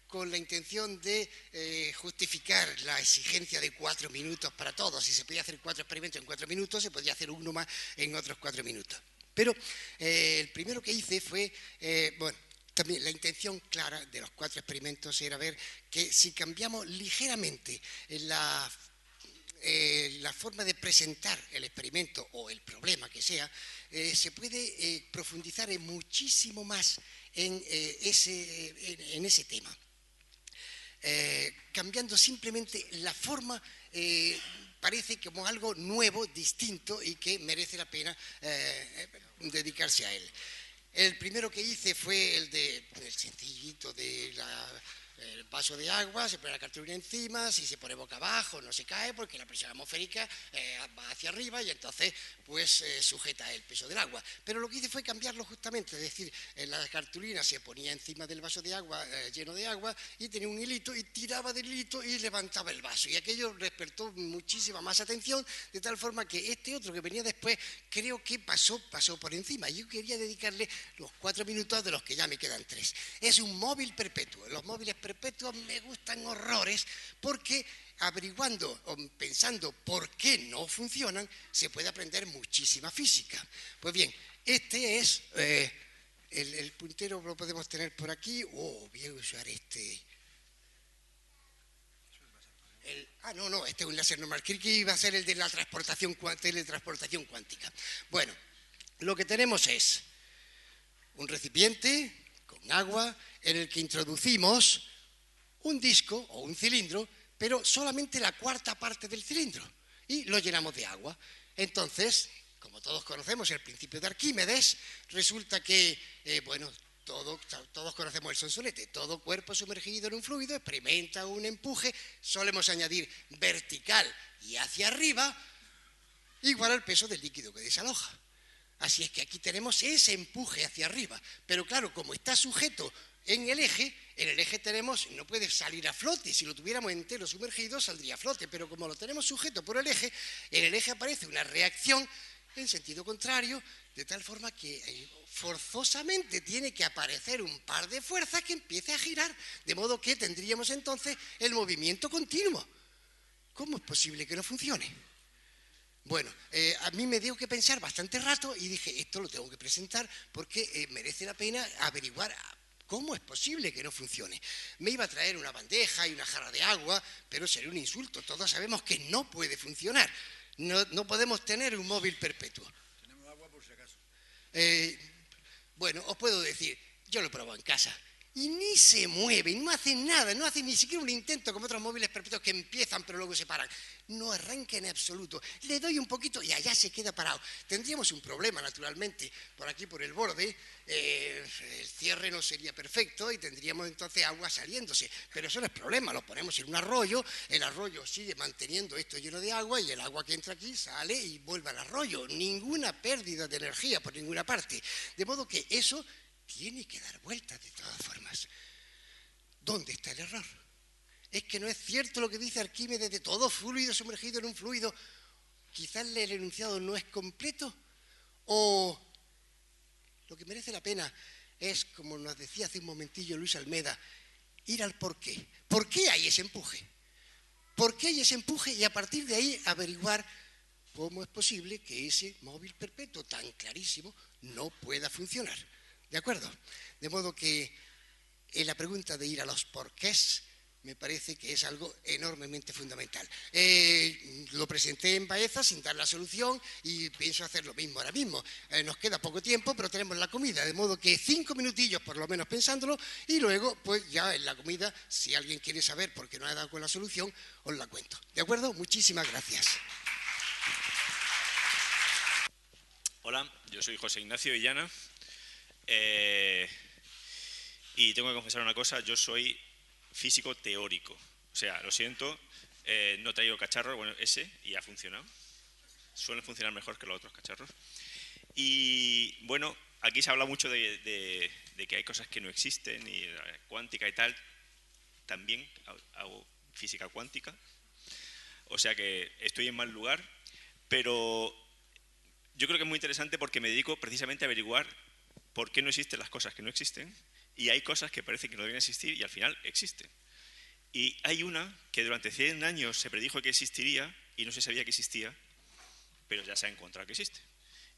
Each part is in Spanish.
con la intención de justificar la exigencia de 4 minutos para todos. Si se podía hacer 4 experimentos en 4 minutos, se podía hacer uno más en otros 4 minutos. Pero el primero que hice fue, bueno, también la intención clara de los 4 experimentos era ver que si cambiamos ligeramente la forma de presentar el experimento o el problema que sea, se puede profundizar muchísimo más en ese tema. Cambiando simplemente la forma, parece como algo nuevo, distinto y que merece la pena dedicarse a él. El primero que hice fue el sencillito de el vaso de agua, se pone la cartulina encima, si se pone boca abajo no se cae porque la presión atmosférica va hacia arriba y entonces pues sujeta el peso del agua. Pero lo que hice fue cambiarlo justamente, es decir, la cartulina se ponía encima del vaso de agua lleno de agua y tenía un hilito y tiraba del hilito y levantaba el vaso. Y aquello despertó muchísima más atención, de tal forma que este otro que venía después creo que pasó por encima. Yo quería dedicarle los 4 minutos de los que ya me quedan 3. Es un móvil perpetuo. Los móviles perpetuos me gustan horrores porque averiguando o pensando por qué no funcionan se puede aprender muchísima física. Pues bien, este es el puntero, lo podemos tener por aquí. Voy a usar este. No, este es un láser normal. Creí que iba a ser el de la teletransportación cuántica. Bueno, lo que tenemos es un recipiente con agua en el que introducimos un disco o un cilindro, pero solamente la cuarta parte del cilindro, y lo llenamos de agua. Entonces, como todos conocemos el principio de Arquímedes, resulta que, todos conocemos el sonsonete, todo cuerpo sumergido en un fluido experimenta un empuje, solemos añadir vertical y hacia arriba, igual al peso del líquido que desaloja. Así es que aquí tenemos ese empuje hacia arriba, pero claro, como está sujeto en el eje no puede salir a flote. Si lo tuviéramos entero sumergido saldría a flote, pero como lo tenemos sujeto por el eje, en el eje aparece una reacción en sentido contrario, de tal forma que forzosamente tiene que aparecer un par de fuerzas que empiece a girar, de modo que tendríamos entonces el movimiento continuo. ¿Cómo es posible que no funcione? Bueno, a mí me dio que pensar bastante rato y dije, esto lo tengo que presentar porque merece la pena averiguar cómo es posible que no funcione. Me iba a traer una bandeja y una jarra de agua, pero sería un insulto. Todos sabemos que no puede funcionar. No podemos tener un móvil perpetuo. Tenemos agua por si acaso. Bueno, os puedo decir, yo lo he probado en casa. Y ni se mueve, no hace nada, no hace ni siquiera un intento como otros móviles perpetuos que empiezan pero luego se paran. No arranca en absoluto. Le doy un poquito y allá se queda parado. Tendríamos un problema, naturalmente, por aquí, por el borde. El cierre no sería perfecto y tendríamos entonces agua saliéndose. Pero eso no es problema, lo ponemos en un arroyo, el arroyo sigue manteniendo esto lleno de agua y el agua que entra aquí sale y vuelve al arroyo. Ninguna pérdida de energía por ninguna parte. De modo que eso tiene que dar vueltas de todas formas. ¿Dónde está el error? Es que no es cierto lo que dice Arquímedes de todo fluido sumergido en un fluido. Quizás el enunciado no es completo. O lo que merece la pena es, como nos decía hace un momentillo Luis Almeda, ir al por qué. ¿Por qué hay ese empuje? ¿Por qué hay ese empuje? Y a partir de ahí averiguar cómo es posible que ese móvil perpetuo tan clarísimo no pueda funcionar. ¿De acuerdo? De modo que en la pregunta de ir a los porqués me parece que es algo enormemente fundamental. Lo presenté en Baeza sin dar la solución y pienso hacer lo mismo ahora mismo. Nos queda poco tiempo, pero tenemos la comida, de modo que 5 minutillos por lo menos pensándolo y luego pues ya en la comida, si alguien quiere saber por qué no ha dado con la solución, os la cuento. ¿De acuerdo? Muchísimas gracias. Hola, yo soy José Ignacio Villana. Y tengo que confesar una cosa, yo soy físico teórico, o sea, lo siento, no he traído cacharro, bueno, ese, y ha funcionado, suelen funcionar mejor que los otros cacharros. Y bueno, aquí se habla mucho de que hay cosas que no existen, y cuántica y tal, también hago física cuántica, o sea que estoy en mal lugar, pero yo creo que es muy interesante porque me dedico precisamente a averiguar por qué no existen las cosas que no existen y hay cosas que parece que no deben existir y al final existen. Y hay una que durante 100 años se predijo que existiría y no se sabía que existía, pero ya se ha encontrado que existe.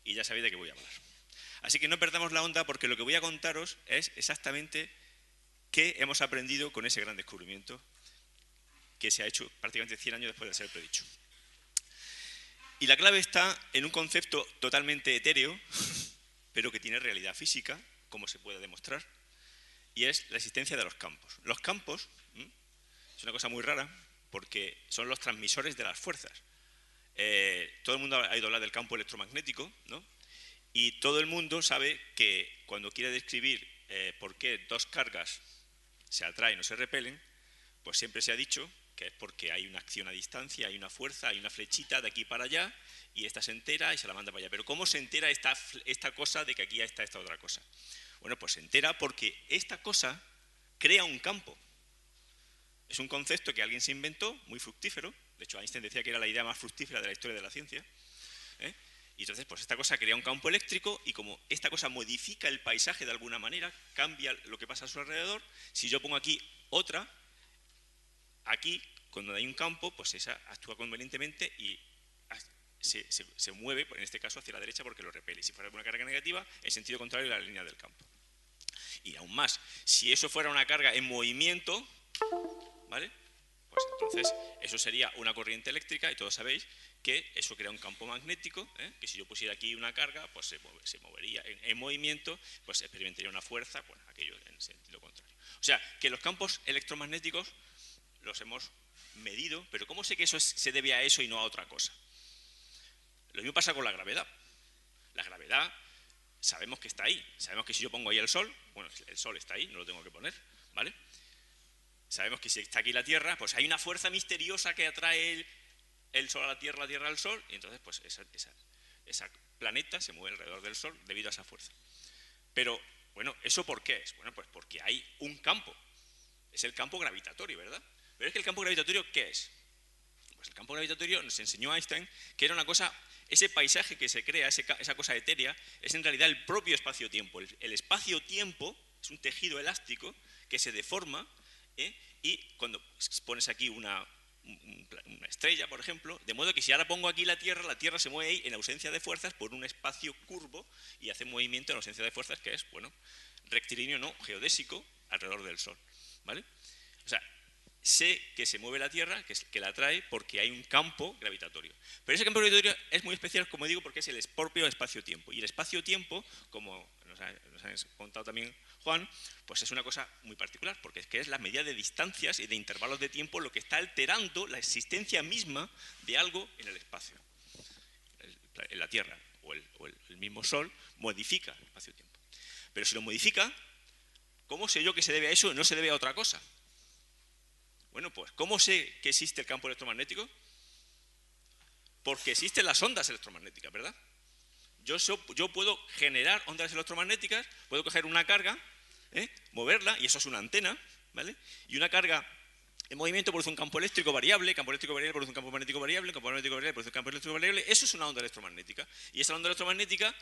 Y ya sabéis de qué voy a hablar. Así que no perdamos la onda, porque lo que voy a contaros es exactamente qué hemos aprendido con ese gran descubrimiento que se ha hecho prácticamente 100 años después de ser predicho. Y la clave está en un concepto totalmente etéreo, pero que tiene realidad física, como se puede demostrar, y es la existencia de los campos. Los campos es una cosa muy rara, porque son los transmisores de las fuerzas. Todo el mundo ha oído hablar del campo electromagnético, ¿no? Y todo el mundo sabe que cuando quiere describir por qué dos cargas se atraen o se repelen, pues siempre se ha dicho que es porque hay una acción a distancia, hay una fuerza, hay una flechita de aquí para allá, y esta se entera y se la manda para allá. Pero ¿cómo se entera esta cosa de que aquí está esta otra cosa? Bueno, pues se entera porque esta cosa crea un campo. Es un concepto que alguien se inventó, muy fructífero. De hecho, Einstein decía que era la idea más fructífera de la historia de la ciencia. Y entonces, pues esta cosa crea un campo eléctrico, y como esta cosa modifica el paisaje de alguna manera, cambia lo que pasa a su alrededor, si yo pongo aquí otra, aquí, cuando hay un campo, pues esa actúa convenientemente y se mueve, en este caso, hacia la derecha porque lo repele. Si fuera una carga negativa, en sentido contrario a la línea del campo. Y aún más, si eso fuera una carga en movimiento, ¿vale? Pues entonces eso sería una corriente eléctrica, y todos sabéis que eso crea un campo magnético, que si yo pusiera aquí una carga, pues se movería en movimiento, pues experimentaría una fuerza, bueno, aquello en sentido contrario. O sea, que los campos electromagnéticos los hemos medido, pero ¿cómo sé que eso se debe a eso y no a otra cosa? Lo mismo pasa con la gravedad. La gravedad sabemos que está ahí, sabemos que si yo pongo ahí el Sol, bueno, el Sol está ahí, no lo tengo que poner, ¿vale? Sabemos que si está aquí la Tierra, pues hay una fuerza misteriosa que atrae el Sol a la Tierra al Sol, y entonces pues esa planeta se mueve alrededor del Sol debido a esa fuerza. Pero, bueno, ¿eso por qué es? Bueno, pues porque hay un campo, es el campo gravitatorio, ¿verdad? Pero es que el campo gravitatorio, ¿qué es? Pues el campo gravitatorio nos enseñó Einstein que era una cosa, ese paisaje que se crea, esa cosa etérea, es en realidad el propio espacio-tiempo. El espacio-tiempo es un tejido elástico que se deforma, y cuando pones aquí una estrella, por ejemplo, de modo que si ahora pongo aquí la Tierra se mueve ahí en ausencia de fuerzas por un espacio curvo y hace movimiento en ausencia de fuerzas, que es, bueno, rectilíneo, no, geodésico, alrededor del Sol, ¿vale? O sea, sé que se mueve la Tierra, que la atrae porque hay un campo gravitatorio. Pero ese campo gravitatorio es muy especial, como digo, porque es el propio espacio-tiempo. Y el espacio-tiempo, como nos ha contado también Juan, pues es una cosa muy particular, porque es la medida de distancias y de intervalos de tiempo lo que está alterando la existencia misma de algo en el espacio. En la Tierra o el mismo Sol modifica el espacio-tiempo. Pero si lo modifica, ¿cómo sé yo que se debe a eso y no se debe a otra cosa? Bueno, pues, ¿cómo sé que existe el campo electromagnético? Porque existen las ondas electromagnéticas, ¿verdad? Yo puedo generar ondas electromagnéticas, puedo coger una carga, moverla, y eso es una antena, ¿vale? Y una carga en movimiento produce un campo eléctrico variable, campo eléctrico variable produce un campo magnético variable, campo magnético variable produce un campo eléctrico variable, eso es una onda electromagnética. Y esa onda electromagnética,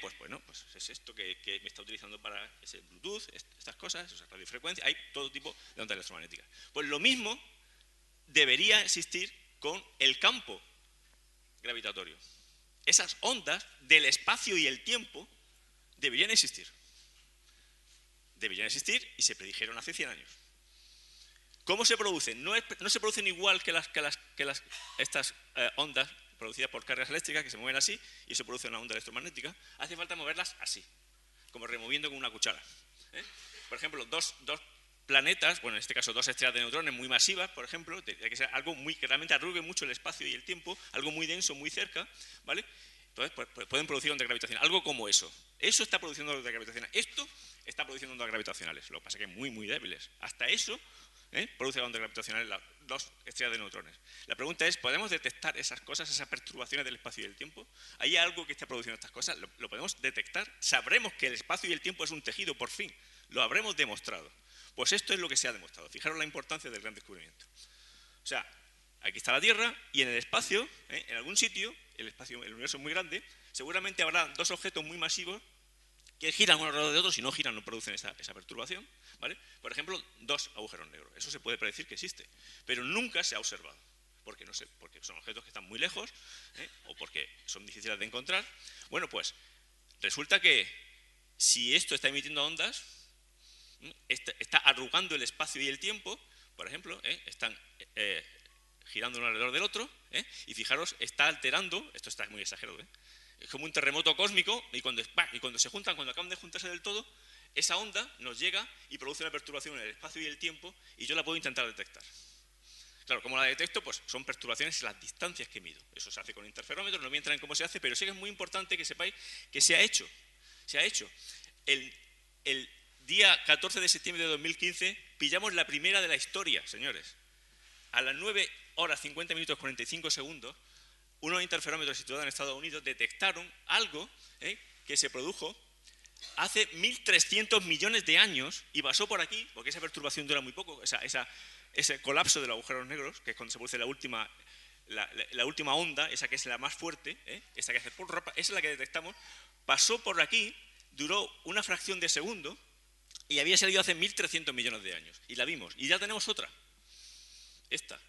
pues bueno, pues es esto que me está utilizando para ese Bluetooth, estas cosas, esas radiofrecuencias, hay todo tipo de ondas electromagnéticas. Pues lo mismo debería existir con el campo gravitatorio. Esas ondas del espacio y el tiempo deberían existir. Deberían existir y se predijeron hace 100 años. ¿Cómo se producen? No se producen igual que estas ondas producidas por cargas eléctricas que se mueven así y se produce una onda electromagnética. Hace falta moverlas así, como removiendo con una cuchara. Por ejemplo, dos planetas, bueno, en este caso dos estrellas de neutrones muy masivas, por ejemplo, tiene que ser algo que realmente arrugue mucho el espacio y el tiempo, algo muy denso, muy cerca, ¿vale? Entonces, pues pueden producir ondas gravitacionales, algo como eso. Eso está produciendo ondas gravitacionales. Esto está produciendo ondas gravitacionales, lo que pasa es que muy, muy débiles. Hasta eso produce ondas gravitacionales las dos estrellas de neutrones. La pregunta es, ¿podemos detectar esas cosas, esas perturbaciones del espacio y del tiempo? ¿Hay algo que esté produciendo estas cosas? ¿Lo podemos detectar? ¿Sabremos que el espacio y el tiempo es un tejido, por fin? ¿Lo habremos demostrado? Pues esto es lo que se ha demostrado. Fijaros la importancia del gran descubrimiento. O sea, aquí está la Tierra y en el espacio, en algún sitio, el universo es muy grande, seguramente habrá dos objetos muy masivos que giran uno alrededor de otro, si no giran no producen esa perturbación, ¿vale? Por ejemplo, dos agujeros negros. Eso se puede predecir que existe, pero nunca se ha observado. Porque no sé, porque son objetos que están muy lejos, o porque son difíciles de encontrar. Bueno, pues resulta que si esto está emitiendo ondas, está arrugando el espacio y el tiempo, por ejemplo, están girando uno alrededor del otro, y fijaros, está alterando, esto está muy exagerado, es como un terremoto cósmico, y cuando se juntan, cuando acaban de juntarse del todo, esa onda nos llega y produce una perturbación en el espacio y el tiempo, y yo la puedo intentar detectar. Claro, ¿cómo la detecto? Pues son perturbaciones en las distancias que mido. Eso se hace con interferómetros, no voy a entrar en cómo se hace, pero sí que es muy importante que sepáis que se ha hecho. Se ha hecho. El día 14 de septiembre de 2015 pillamos la primera de la historia, señores. A las 9 horas 50 minutos 45 segundos, unos interferómetros situados en Estados Unidos detectaron algo que se produjo hace 1.300 millones de años y pasó por aquí, porque esa perturbación dura muy poco, ese colapso de los agujeros negros, que es cuando se produce la última onda, esa que es la más fuerte, esa que hace esa es la que detectamos, pasó por aquí, duró una fracción de segundo y había salido hace 1.300 millones de años. Y la vimos. Y ya tenemos otra. Esta.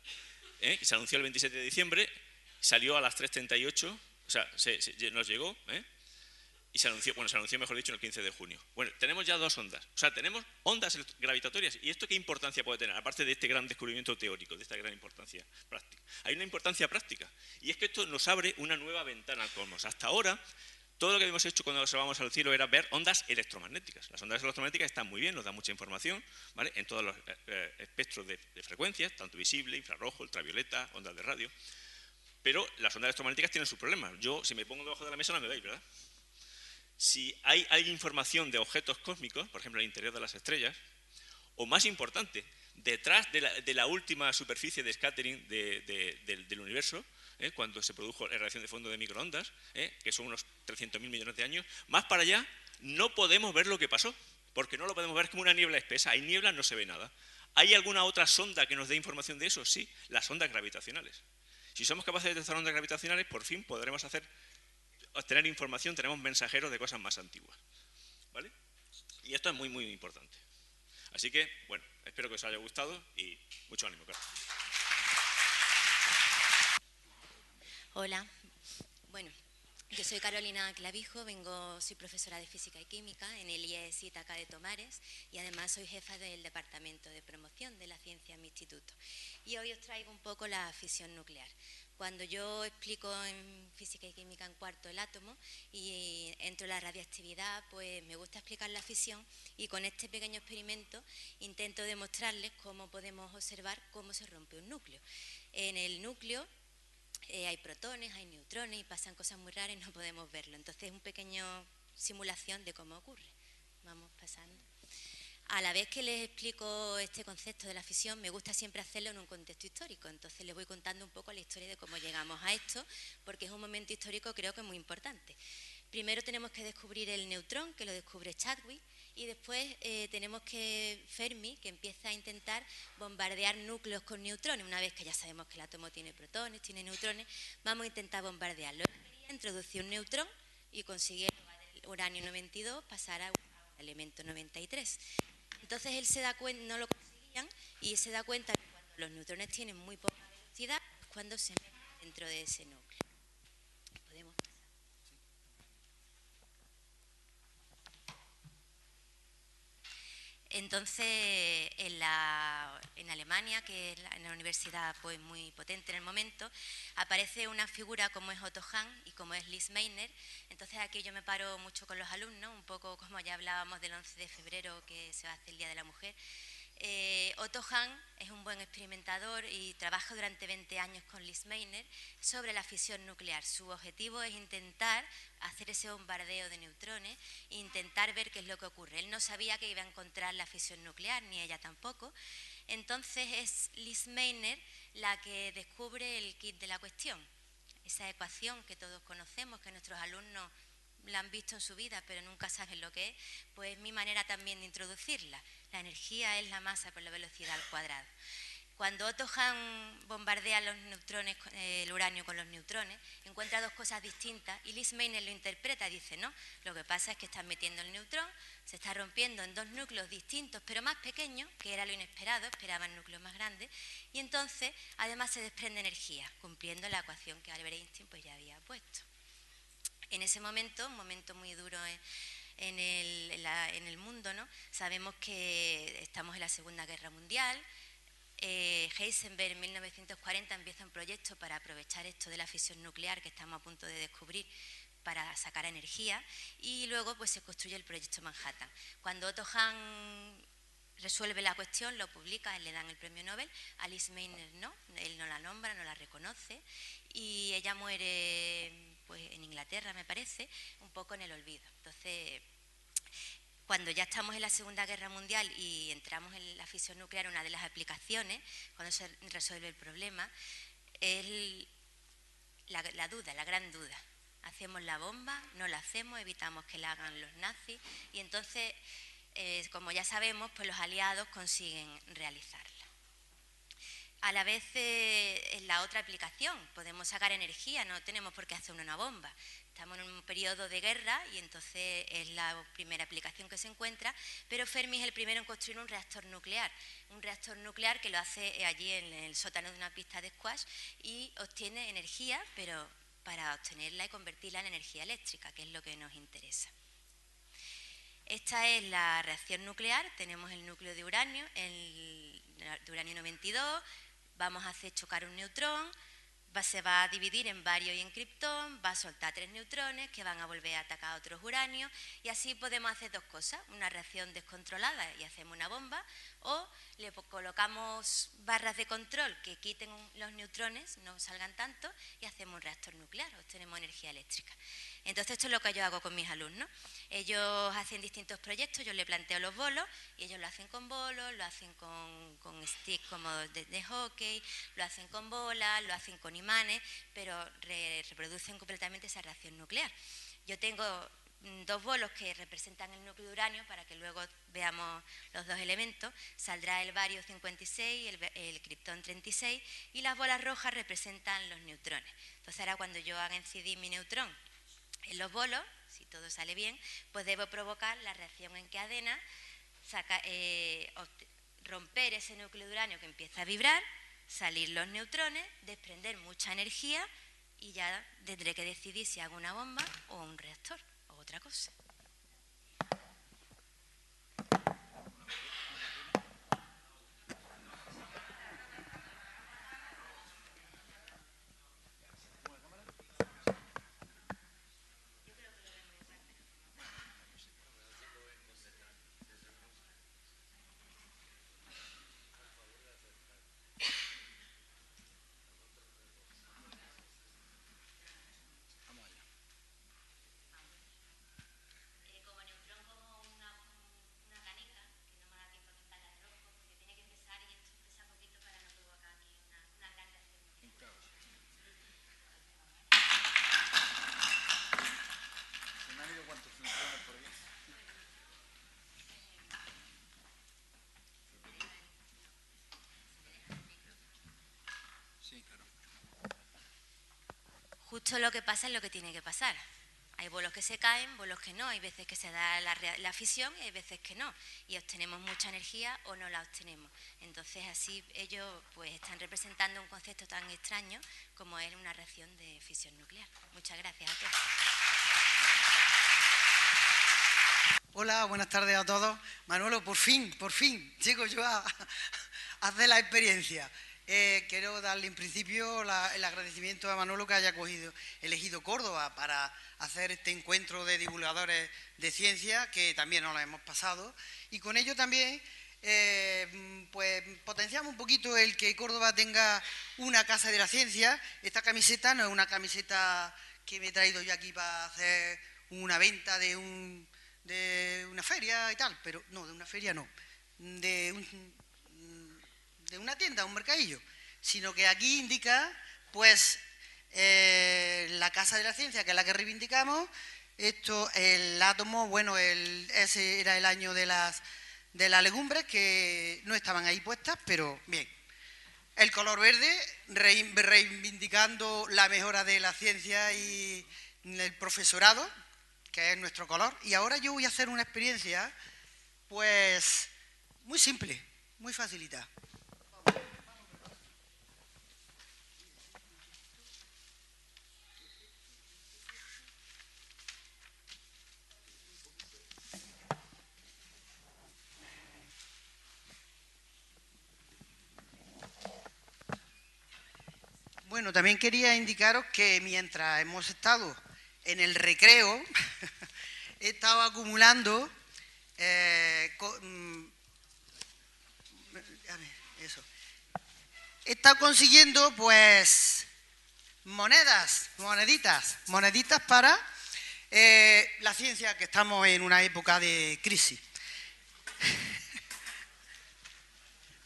Que se anunció el 27 de diciembre, salió a las 3:38, o sea, nos llegó, y se anunció, mejor dicho, el 15 de junio. Bueno, tenemos ya dos ondas. O sea, tenemos ondas gravitatorias. ¿Y esto qué importancia puede tener? Aparte de este gran descubrimiento teórico, de esta gran importancia práctica. Hay una importancia práctica. Y es que esto nos abre una nueva ventana al cosmos. Hasta ahora, todo lo que hemos hecho cuando observamos al cielo era ver ondas electromagnéticas. Las ondas electromagnéticas están muy bien, nos dan mucha información, ¿vale? En todos los espectros de frecuencias, tanto visible, infrarrojo, ultravioleta, ondas de radio. Pero las ondas electromagnéticas tienen sus problemas. Yo, si me pongo debajo de la mesa, no me veis, ¿verdad? Si hay información de objetos cósmicos, por ejemplo, en el interior de las estrellas, o más importante, detrás de la última superficie de scattering del universo, cuando se produjo la radiación de fondo de microondas, que son unos 300.000 millones de años, más para allá no podemos ver lo que pasó, porque no lo podemos ver, como una niebla espesa, hay niebla, no se ve nada. ¿Hay alguna otra sonda que nos dé información de eso? Sí, las ondas gravitacionales. Si somos capaces de detectar ondas gravitacionales, por fin podremos obtener información, tenemos mensajeros de cosas más antiguas, ¿vale? Y esto es muy, muy importante. Así que, bueno, espero que os haya gustado y mucho ánimo, claro. Hola, bueno, yo soy Carolina Clavijo, soy profesora de Física y Química en el IES Ítaca de Tomares y además soy jefa del Departamento de Promoción de la Ciencia en mi instituto. Y hoy os traigo un poco la fisión nuclear. Cuando yo explico en Física y Química en cuarto el átomo y entro en la radiactividad, pues me gusta explicar la fisión y con este pequeño experimento intento demostrarles cómo podemos observar cómo se rompe un núcleo. En el núcleo hay protones, hay neutrones y pasan cosas muy raras y no podemos verlo. Entonces es una pequeña simulación de cómo ocurre. Vamos pasando. A la vez que les explico este concepto de la fisión, me gusta siempre hacerlo en un contexto histórico. Entonces les voy contando un poco la historia de cómo llegamos a esto, porque es un momento histórico creo que muy importante. Primero tenemos que descubrir el neutrón, que lo descubre Chadwick, y después tenemos que Fermi, que empieza a intentar bombardear núcleos con neutrones. Una vez que ya sabemos que el átomo tiene protones, tiene neutrones, vamos a intentar bombardearlo. Él quería introducir un neutrón y conseguir el uranio 92 pasar a un elemento 93. Entonces él se da cuenta, no lo conseguían, y se da cuenta que cuando los neutrones tienen muy poca velocidad es cuando se meten dentro de ese núcleo. ¿Podemos pasar? Entonces, en Alemania, que es una universidad pues, muy potente en el momento, aparece una figura como es Otto Hahn y como es Lise Meitner. Entonces aquí yo me paro mucho con los alumnos, un poco como ya hablábamos del 11 de febrero que se va a hacer el Día de la Mujer. Otto Hahn es un buen experimentador y trabaja durante 20 años con Lise Meitner sobre la fisión nuclear. Su objetivo es intentar hacer ese bombardeo de neutrones e intentar ver qué es lo que ocurre. Él no sabía que iba a encontrar la fisión nuclear, ni ella tampoco. Entonces es Lise Meitner la que descubre el kit de la cuestión, esa ecuación que todos conocemos, que nuestros alumnos la han visto en su vida, pero nunca saben lo que es, pues es mi manera también de introducirla. La energía es la masa por la velocidad al cuadrado. Cuando Otto Hahn bombardea el uranio con los neutrones, encuentra dos cosas distintas y Lise Meitner lo interpreta, dice, no, lo que pasa es que están metiendo el neutrón, se está rompiendo en dos núcleos distintos, pero más pequeños, que era lo inesperado, esperaban núcleos más grandes, y entonces además se desprende energía, cumpliendo la ecuación que Albert Einstein pues, ya había puesto. En ese momento, un momento muy duro en el mundo, ¿no? Sabemos que estamos en la Segunda Guerra Mundial. Heisenberg en 1940 empieza un proyecto para aprovechar esto de la fisión nuclear que estamos a punto de descubrir para sacar energía, y luego pues se construye el proyecto Manhattan. Cuando Otto Hahn resuelve la cuestión, lo publica, le dan el premio Nobel, a Lise Meitner no, él no la nombra, no la reconoce, y ella muere pues, en Inglaterra, me parece, un poco en el olvido. Entonces, cuando ya estamos en la Segunda Guerra Mundial y entramos en la fisión nuclear, una de las aplicaciones, cuando se resuelve el problema, es la duda, la gran duda. ¿Hacemos la bomba? ¿No la hacemos? ¿Evitamos que la hagan los nazis? Y entonces, como ya sabemos, pues los aliados consiguen realizarla. A la vez, en la otra aplicación, podemos sacar energía, no tenemos por qué hacer una bomba. Estamos en un periodo de guerra y entonces es la primera aplicación que se encuentra, pero Fermi es el primero en construir un reactor nuclear que lo hace allí en el sótano de una pista de squash y obtiene energía, pero para obtenerla y convertirla en energía eléctrica, que es lo que nos interesa. Esta es la reacción nuclear, tenemos el núcleo de uranio, de uranio 92, vamos a hacer chocar un neutrón, se va a dividir en bario y en kriptón, va a soltar 3 neutrones que van a volver a atacar a otros uranios y así podemos hacer dos cosas, una reacción descontrolada y hacemos una bomba, o le colocamos barras de control que quiten los neutrones, no salgan tanto, y hacemos un reactor nuclear, obtenemos energía eléctrica. Entonces esto es lo que yo hago con mis alumnos. Ellos hacen distintos proyectos, yo les planteo los bolos y ellos lo hacen con bolos, lo hacen con sticks como de hockey, lo hacen con bolas, lo hacen con imanes, pero reproducen completamente esa reacción nuclear. Yo tengo dos bolos que representan el núcleo de uranio para que luego veamos los dos elementos. Saldrá el bario 56 y el kriptón 36 y las bolas rojas representan los neutrones. Entonces ahora cuando yo haga incidir mi neutrón en los bolos, si todo sale bien, pues debo provocar la reacción en cadena, romper ese núcleo de uranio que empieza a vibrar, salir los neutrones, desprender mucha energía y ya tendré que decidir si hago una bomba o un reactor o otra cosa. Justo lo que pasa es lo que tiene que pasar. Hay bolos que se caen, bolos que no, hay veces que se da la fisión y hay veces que no. Y obtenemos mucha energía o no la obtenemos. Entonces así ellos pues están representando un concepto tan extraño como es una reacción de fisión nuclear. Muchas gracias a todos. Hola, buenas tardes a todos. Manolo, por fin, llego yo a hacer la experiencia. Quiero darle en principio el agradecimiento a Manolo que haya elegido Córdoba para hacer este encuentro de divulgadores de ciencia, que también nos lo hemos pasado, y con ello también pues potenciamos un poquito el que Córdoba tenga una casa de la ciencia. Esta camiseta no es una camiseta que me he traído yo aquí para hacer una venta de una feria y tal, pero no, de una feria no, de una tienda, un mercadillo, sino que aquí indica, pues, la Casa de la Ciencia, que es la que reivindicamos. Esto, el átomo, bueno, ese era el año de las legumbres, que no estaban ahí puestas, pero bien. el color verde, reivindicando la mejora de la ciencia y el profesorado, que es nuestro color. Y ahora yo voy a hacer una experiencia, pues, muy simple, muy facilita. Bueno, también quería indicaros que mientras hemos estado en el recreo, he estado acumulando he estado consiguiendo, pues, moneditas para la ciencia, que estamos en una época de crisis.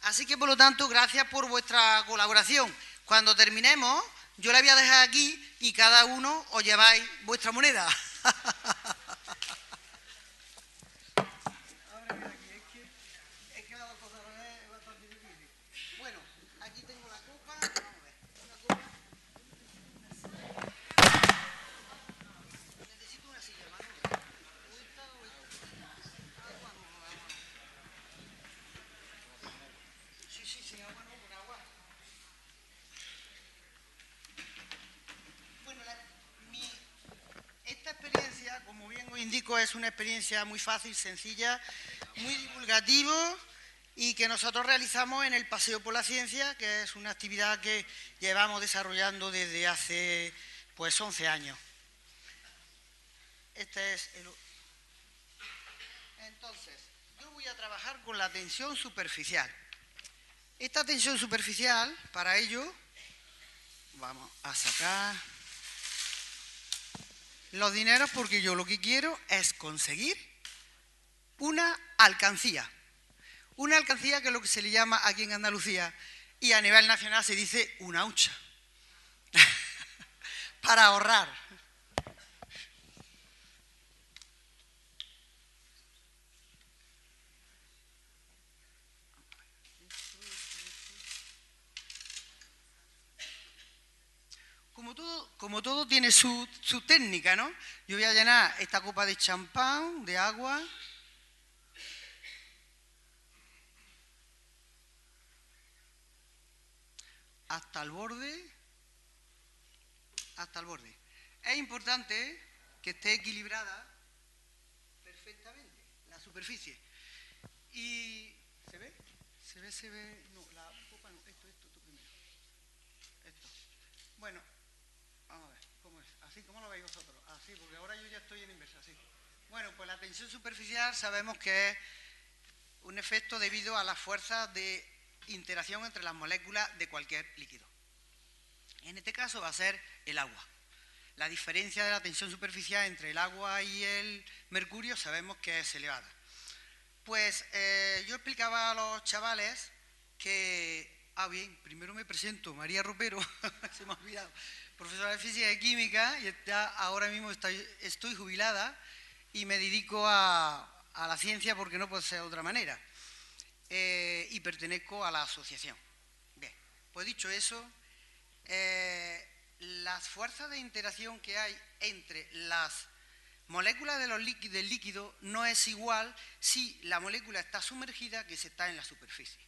Así que, por lo tanto, gracias por vuestra colaboración. Cuando terminemos, yo la voy a dejar aquí y cada uno os lleváis vuestra moneda. Bueno, aquí tengo la copa. Vamos a ver. Una copa. Necesito una silla, hermano. Sí, sin agua no, con agua. Bueno, esta experiencia, como bien os indico, es una experiencia muy fácil, sencilla, muy divulgativa y que nosotros realizamos en el Paseo por la Ciencia, que es una actividad que llevamos desarrollando desde hace, pues, 11 años. Entonces, yo voy a trabajar con la tensión superficial. Esta tensión superficial, para ello, vamos a sacar los dineros, porque yo lo que quiero es conseguir una alcancía. Una alcancía, que es lo que se le llama aquí en Andalucía, y a nivel nacional se dice una hucha, para ahorrar. Como todo tiene su técnica, ¿no? Yo voy a llenar esta copa de champán, de agua. Hasta el borde. Hasta el borde. Es importante que esté equilibrada perfectamente la superficie. Y ¿se ve? ¿Se ve? No, la copa no. Esto primero. Esto. Bueno, vamos a ver, ¿cómo es? Así, ¿cómo lo veis vosotros? Así, porque ahora yo ya estoy en inversa, así. Bueno, pues la tensión superficial sabemos que es un efecto debido a las fuerzas de interacción entre las moléculas de cualquier líquido. En este caso va a ser el agua. La diferencia de la tensión superficial entre el agua y el mercurio sabemos que es elevada. Pues yo explicaba a los chavales que... bien, primero me presento, María Ropero, se me ha olvidado, profesora de Física y Química, y ahora mismo estoy jubilada y me dedico a la ciencia, porque no puede ser de otra manera, y pertenezco a la asociación. Bien, pues dicho eso, las fuerzas de interacción que hay entre las moléculas del líquido no es igual si la molécula está sumergida que si está en la superficie.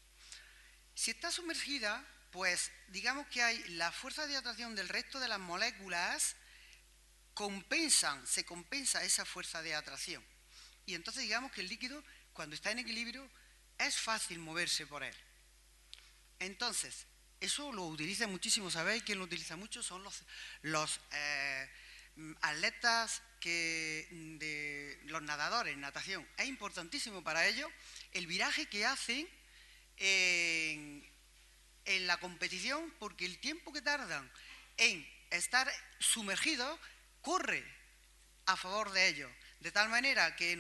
Si está sumergida, pues digamos que hay la fuerza de atracción del resto de las moléculas, se compensa esa fuerza de atracción. Y entonces digamos que el líquido, cuando está en equilibrio, es fácil moverse por él. Entonces, eso lo utiliza muchísimo, ¿sabéis? ¿Quién lo utiliza mucho? Son los atletas, los nadadores en natación. Es importantísimo para ellos el viraje que hacen en la competición, porque el tiempo que tardan en estar sumergidos corre a favor de ellos, de tal manera que el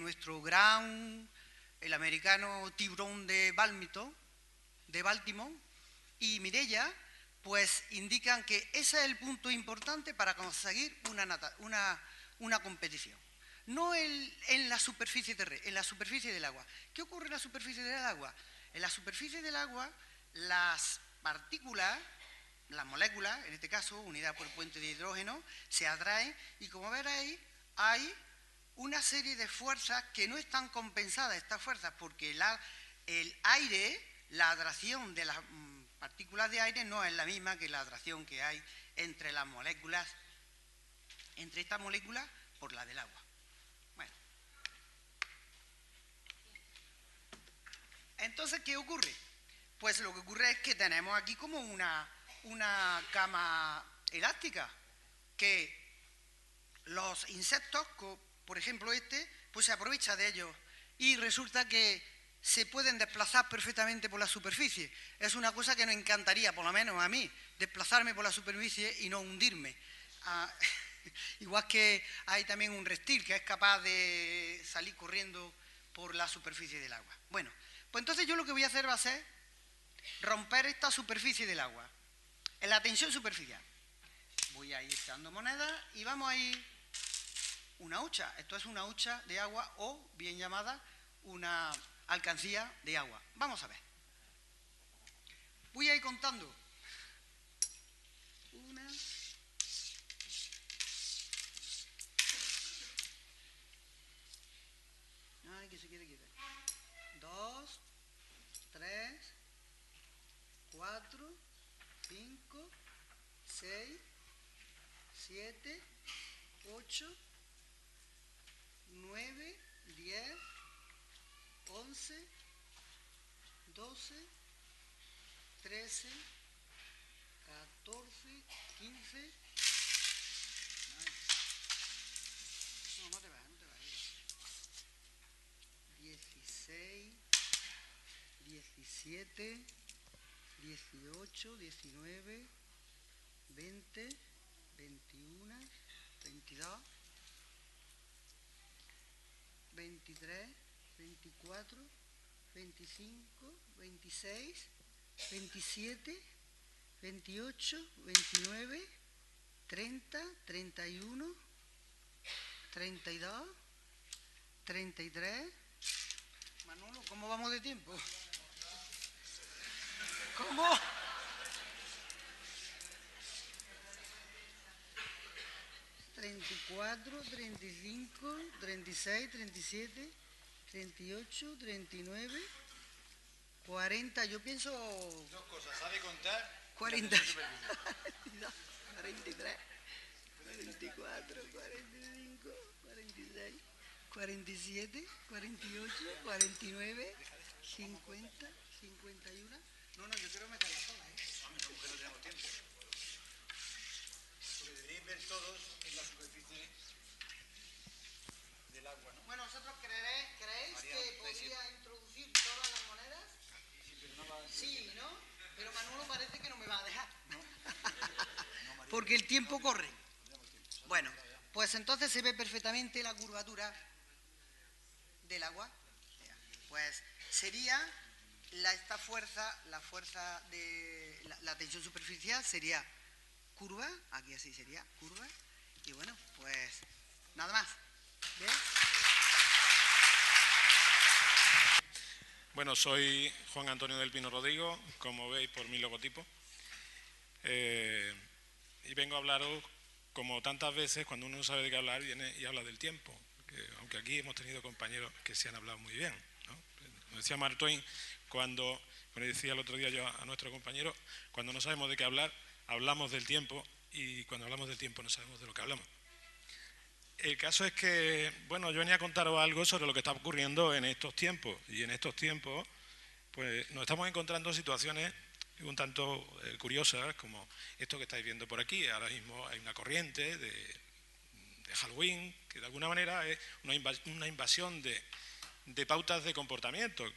americano tiburón de Baltimore y Mireia, pues indican que ese es el punto importante para conseguir una competición. No en la superficie terrestre, en la superficie del agua. ¿Qué ocurre en la superficie del agua? En la superficie del agua, partículas, las moléculas, en este caso, unidas por puente de hidrógeno, se atraen y como veréis, hay una serie de fuerzas que no están compensadas, estas fuerzas, porque el aire, la atracción de las partículas de aire no es la misma que la atracción que hay entre las moléculas, entre estas moléculas por la del agua. Bueno. Entonces, ¿qué ocurre? Pues lo que ocurre es que tenemos aquí como una cama elástica, que los insectos, por ejemplo pues se aprovecha de ellos y resulta que se pueden desplazar perfectamente por la superficie. Es una cosa que nos encantaría, por lo menos a mí, desplazarme por la superficie y no hundirme. Igual que hay también un reptil que es capaz de salir corriendo por la superficie del agua. Bueno, pues entonces yo lo que voy a hacer va a ser romper esta superficie del agua, en la tensión superficial. Voy a ir echando monedas y vamos a ir una hucha. Esto es una hucha de agua o bien llamada una alcancía de agua. Vamos a ver. Voy a ir contando. Una. Ay, que se quiere quitar. 2, 3, 4, 5, 6, 7, 8, 9, 10, 11, 12, 13, 14, 15. No te vayas, no te vayas. 16, 17, 18, 19, 20, 21, 22, 23, 24, 25, 26, 27, 28, 29, 30, 31, 32, 33. Manolo, ¿cómo vamos de tiempo? ¿Cómo? ¿34, 35, 36, 37, 38, 39, 40? Yo pienso... Dos cosas, ¿sabe contar? 40, 43, 44, 45, 46, 47, 48, 49, 50, 51. No, yo quiero meterla sola, ¿eh? No, mujer, no tenemos tiempo. Lo que deberíais ver todos es la superficie del agua, ¿no? Bueno, ¿vosotros creéis María, que podría introducir todas las monedas? Sí, pero no va a... Sí, ¿no? Pero Manolo parece que no me va a dejar. No. Porque el tiempo corre. Bueno, pues entonces se ve perfectamente la curvatura del agua. Pues sería esta fuerza, la fuerza de la tensión superficial sería curva, aquí así sería curva. Y bueno, pues nada más. ¿Ves? Bueno, soy Juan Antonio del Pino Rodrigo, como veis por mi logotipo, y vengo a hablaros, como tantas veces, cuando uno no sabe de qué hablar, viene y habla del tiempo, aunque aquí hemos tenido compañeros que se han hablado muy bien, ¿no? Nos decía Mark Twain, cuando me decía el otro día yo a nuestro compañero, cuando no sabemos de qué hablar, hablamos del tiempo, y cuando hablamos del tiempo no sabemos de lo que hablamos. El caso es que, bueno, yo venía a contaros algo sobre lo que está ocurriendo en estos tiempos. Y en estos tiempos, pues nos estamos encontrando situaciones un tanto curiosas, como esto que estáis viendo por aquí. Ahora mismo hay una corriente de Halloween, que de alguna manera es una invasión de pautas de comportamiento,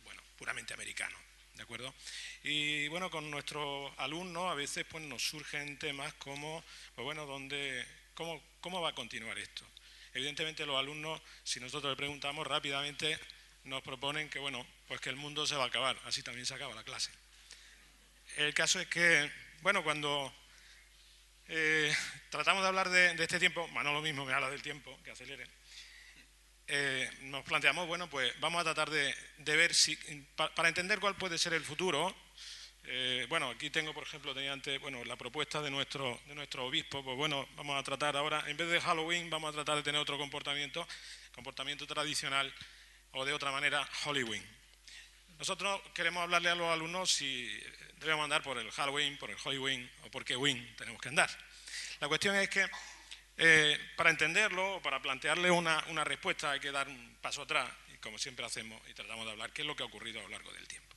bueno, puramente americano, ¿de acuerdo? Y bueno, con nuestros alumnos a veces pues nos surgen temas como, pues bueno, ¿cómo va a continuar esto? Evidentemente los alumnos, si nosotros le preguntamos rápidamente, nos proponen que, bueno, pues que el mundo se va a acabar, así también se acaba la clase. El caso es que, bueno, cuando tratamos de hablar de este tiempo, Manolo mismo me habla del tiempo, que acelere, nos planteamos, bueno, pues vamos a tratar de ver si, para entender cuál puede ser el futuro, Bueno, aquí tengo, por ejemplo, tenía antes, bueno, la propuesta de nuestro obispo. Pues bueno, vamos a tratar ahora, en vez de Halloween, vamos a tratar de tener otro comportamiento tradicional, o de otra manera, Halloween. Nosotros queremos hablarle a los alumnos si debemos andar por el Halloween, por el Halloween o por qué win tenemos que andar. La cuestión es que para entenderlo, para plantearle una respuesta, hay que dar un paso atrás, y como siempre hacemos, y tratamos de hablar qué es lo que ha ocurrido a lo largo del tiempo.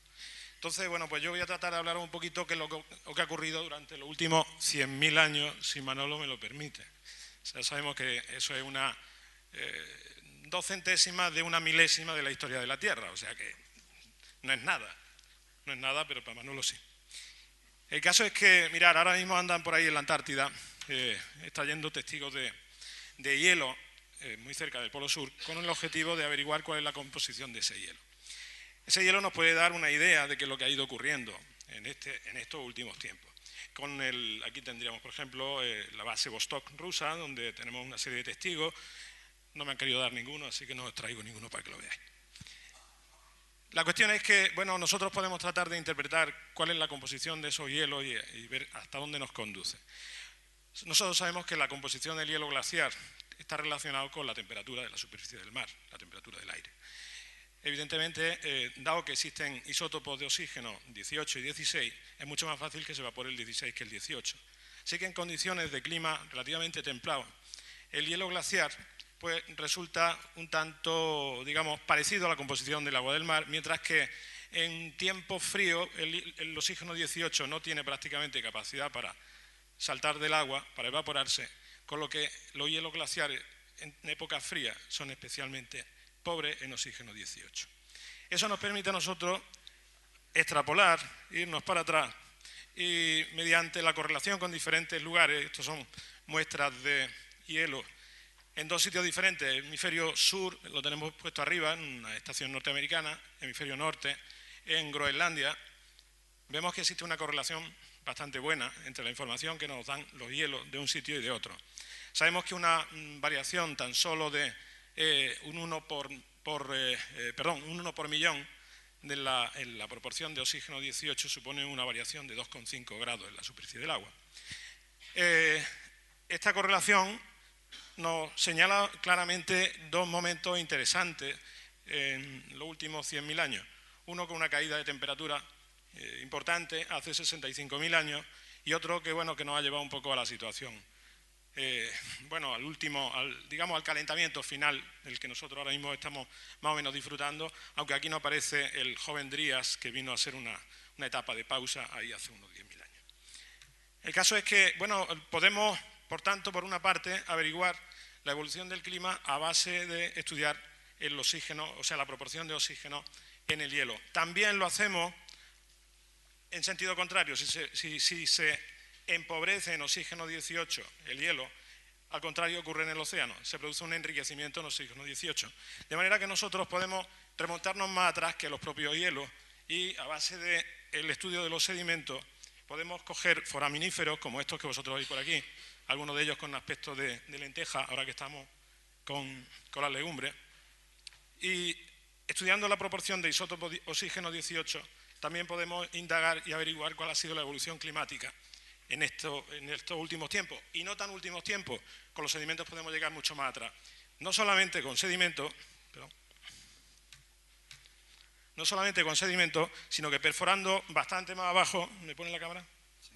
Entonces, bueno, pues yo voy a tratar de hablar un poquito qué es lo que ha ocurrido durante los últimos 100.000 años, si Manolo me lo permite. O sea, sabemos que eso es una 2/100ª de una milésima de la historia de la Tierra, o sea que no es nada, pero para Manolo sí. El caso es que, mirad, ahora mismo andan por ahí en la Antártida extrayendo testigos de hielo muy cerca del Polo Sur, con el objetivo de averiguar cuál es la composición de ese hielo. Ese hielo nos puede dar una idea de qué es lo que ha ido ocurriendo en estos últimos tiempos. Aquí tendríamos, por ejemplo, la base Vostok rusa, donde tenemos una serie de testigos. No me han querido dar ninguno, así que no os traigo ninguno para que lo veáis. La cuestión es que, bueno, nosotros podemos tratar de interpretar cuál es la composición de esos hielos y ver hasta dónde nos conduce. Nosotros sabemos que la composición del hielo glaciar está relacionado con la temperatura de la superficie del mar, la temperatura del aire. Evidentemente, dado que existen isótopos de oxígeno 18 y 16, es mucho más fácil que se evapore el 16 que el 18. Así que en condiciones de clima relativamente templado, el hielo glaciar pues resulta un tanto, digamos, parecido a la composición del agua del mar, mientras que en tiempos fríos el oxígeno 18 no tiene prácticamente capacidad para saltar del agua, para evaporarse, con lo que los hielos glaciares en épocas frías son especialmente pobres en oxígeno 18. Eso nos permite a nosotros extrapolar, irnos para atrás y mediante la correlación con diferentes lugares, estos son muestras de hielo en dos sitios diferentes, el hemisferio sur lo tenemos puesto arriba en una estación norteamericana, hemisferio norte en Groenlandia, vemos que existe una correlación bastante buena entre la información que nos dan los hielos de un sitio y de otro. Sabemos que una variación tan solo de un 1 por millón en la proporción de oxígeno 18 supone una variación de 2,5 grados en la superficie del agua. Esta correlación nos señala claramente dos momentos interesantes en los últimos 100.000 años. Uno con una caída de temperatura importante hace 65.000 años y otro que, bueno, que nos ha llevado un poco a la situación. Bueno, digamos al calentamiento final del que nosotros ahora mismo estamos más o menos disfrutando, aunque aquí no aparece el joven Drías, que vino a ser una etapa de pausa ahí hace unos 10.000 años. El caso es que, bueno, podemos, por tanto, por una parte, averiguar la evolución del clima a base de estudiar el oxígeno, o sea, la proporción de oxígeno en el hielo. También lo hacemos en sentido contrario, si se empobrece en oxígeno 18 el hielo, al contrario ocurre en el océano, se produce un enriquecimiento en oxígeno 18. De manera que nosotros podemos remontarnos más atrás que los propios hielos y a base del estudio de los sedimentos podemos coger foraminíferos como estos que vosotros veis por aquí, algunos de ellos con aspecto de lenteja, ahora que estamos con las legumbres, y estudiando la proporción de isótopo oxígeno 18 también podemos indagar y averiguar cuál ha sido la evolución climática en estos últimos tiempos, y no tan últimos tiempos, con los sedimentos podemos llegar mucho más atrás. No solamente con sedimentos, sino que perforando bastante más abajo, ¿me pone la cámara? Sí.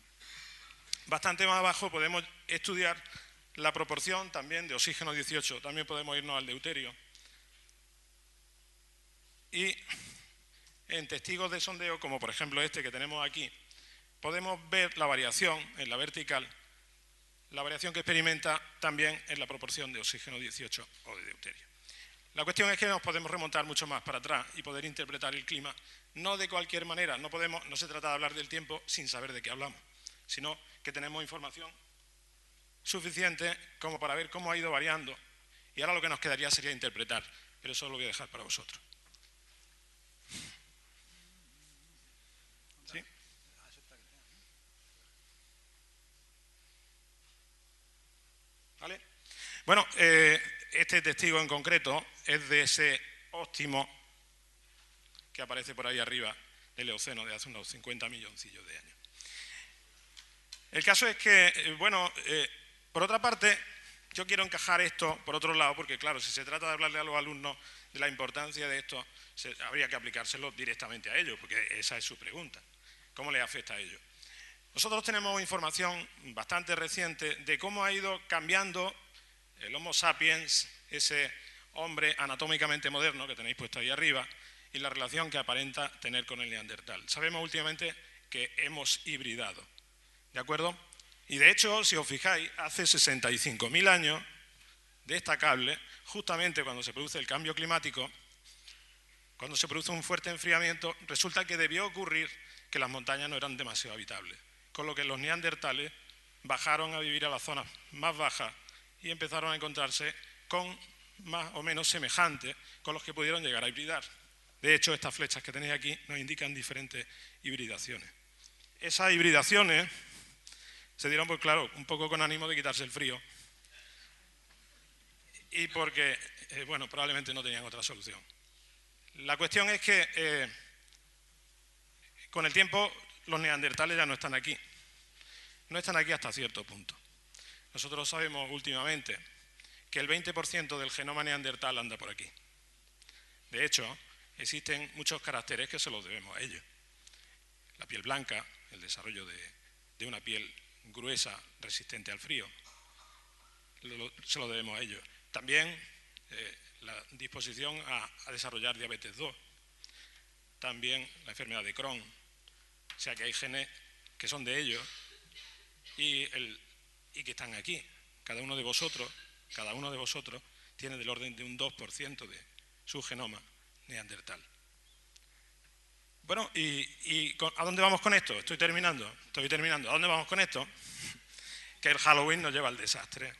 Bastante más abajo podemos estudiar la proporción también de oxígeno 18, también podemos irnos al deuterio. Y en testigos de sondeo, como por ejemplo este que tenemos aquí, podemos ver la variación en la vertical, la variación que experimenta también en la proporción de oxígeno 18 o de deuterio. La cuestión es que nos podemos remontar mucho más para atrás y poder interpretar el clima, no de cualquier manera, no se trata de hablar del tiempo sin saber de qué hablamos, sino que tenemos información suficiente como para ver cómo ha ido variando, y ahora lo que nos quedaría sería interpretar, pero eso lo voy a dejar para vosotros. ¿Sí? ¿Vale? Bueno, este testigo en concreto es de ese óptimo que aparece por ahí arriba, del Eoceno, de hace unos 50 milloncillos de años. El caso es que, por otra parte, yo quiero encajar esto por otro lado, porque claro, si se trata de hablarle a los alumnos de la importancia de esto, habría que aplicárselo directamente a ellos, porque esa es su pregunta. ¿Cómo les afecta a ellos? Nosotros tenemos información bastante reciente de cómo ha ido cambiando el Homo sapiens, ese hombre anatómicamente moderno que tenéis puesto ahí arriba, y la relación que aparenta tener con el neandertal. Sabemos últimamente que hemos hibridado, ¿de acuerdo? Y de hecho, si os fijáis, hace 65.000 años, destacable, justamente cuando se produce el cambio climático, cuando se produce un fuerte enfriamiento, resulta que debió ocurrir que las montañas no eran demasiado habitables, con lo que los neandertales bajaron a vivir a las zonas más bajas y empezaron a encontrarse con más o menos semejantes con los que pudieron llegar a hibridar. De hecho, estas flechas que tenéis aquí nos indican diferentes hibridaciones. Esas hibridaciones se dieron, pues claro, un poco con ánimo de quitarse el frío y porque, probablemente no tenían otra solución. La cuestión es que con el tiempo los neandertales ya no están aquí. No están aquí hasta cierto punto. Nosotros sabemos últimamente que el 20% del genoma neandertal anda por aquí. De hecho, existen muchos caracteres que se los debemos a ellos. La piel blanca, el desarrollo de una piel gruesa, resistente al frío, se lo debemos a ellos. También la disposición a desarrollar diabetes 2, también la enfermedad de Crohn, o sea que hay genes que son de ellos y que están aquí. Cada uno de vosotros tiene del orden de un 2% de su genoma neandertal. Bueno, ¿a dónde vamos con esto? Estoy terminando. ¿A dónde vamos con esto? Que el Halloween nos lleva al desastre.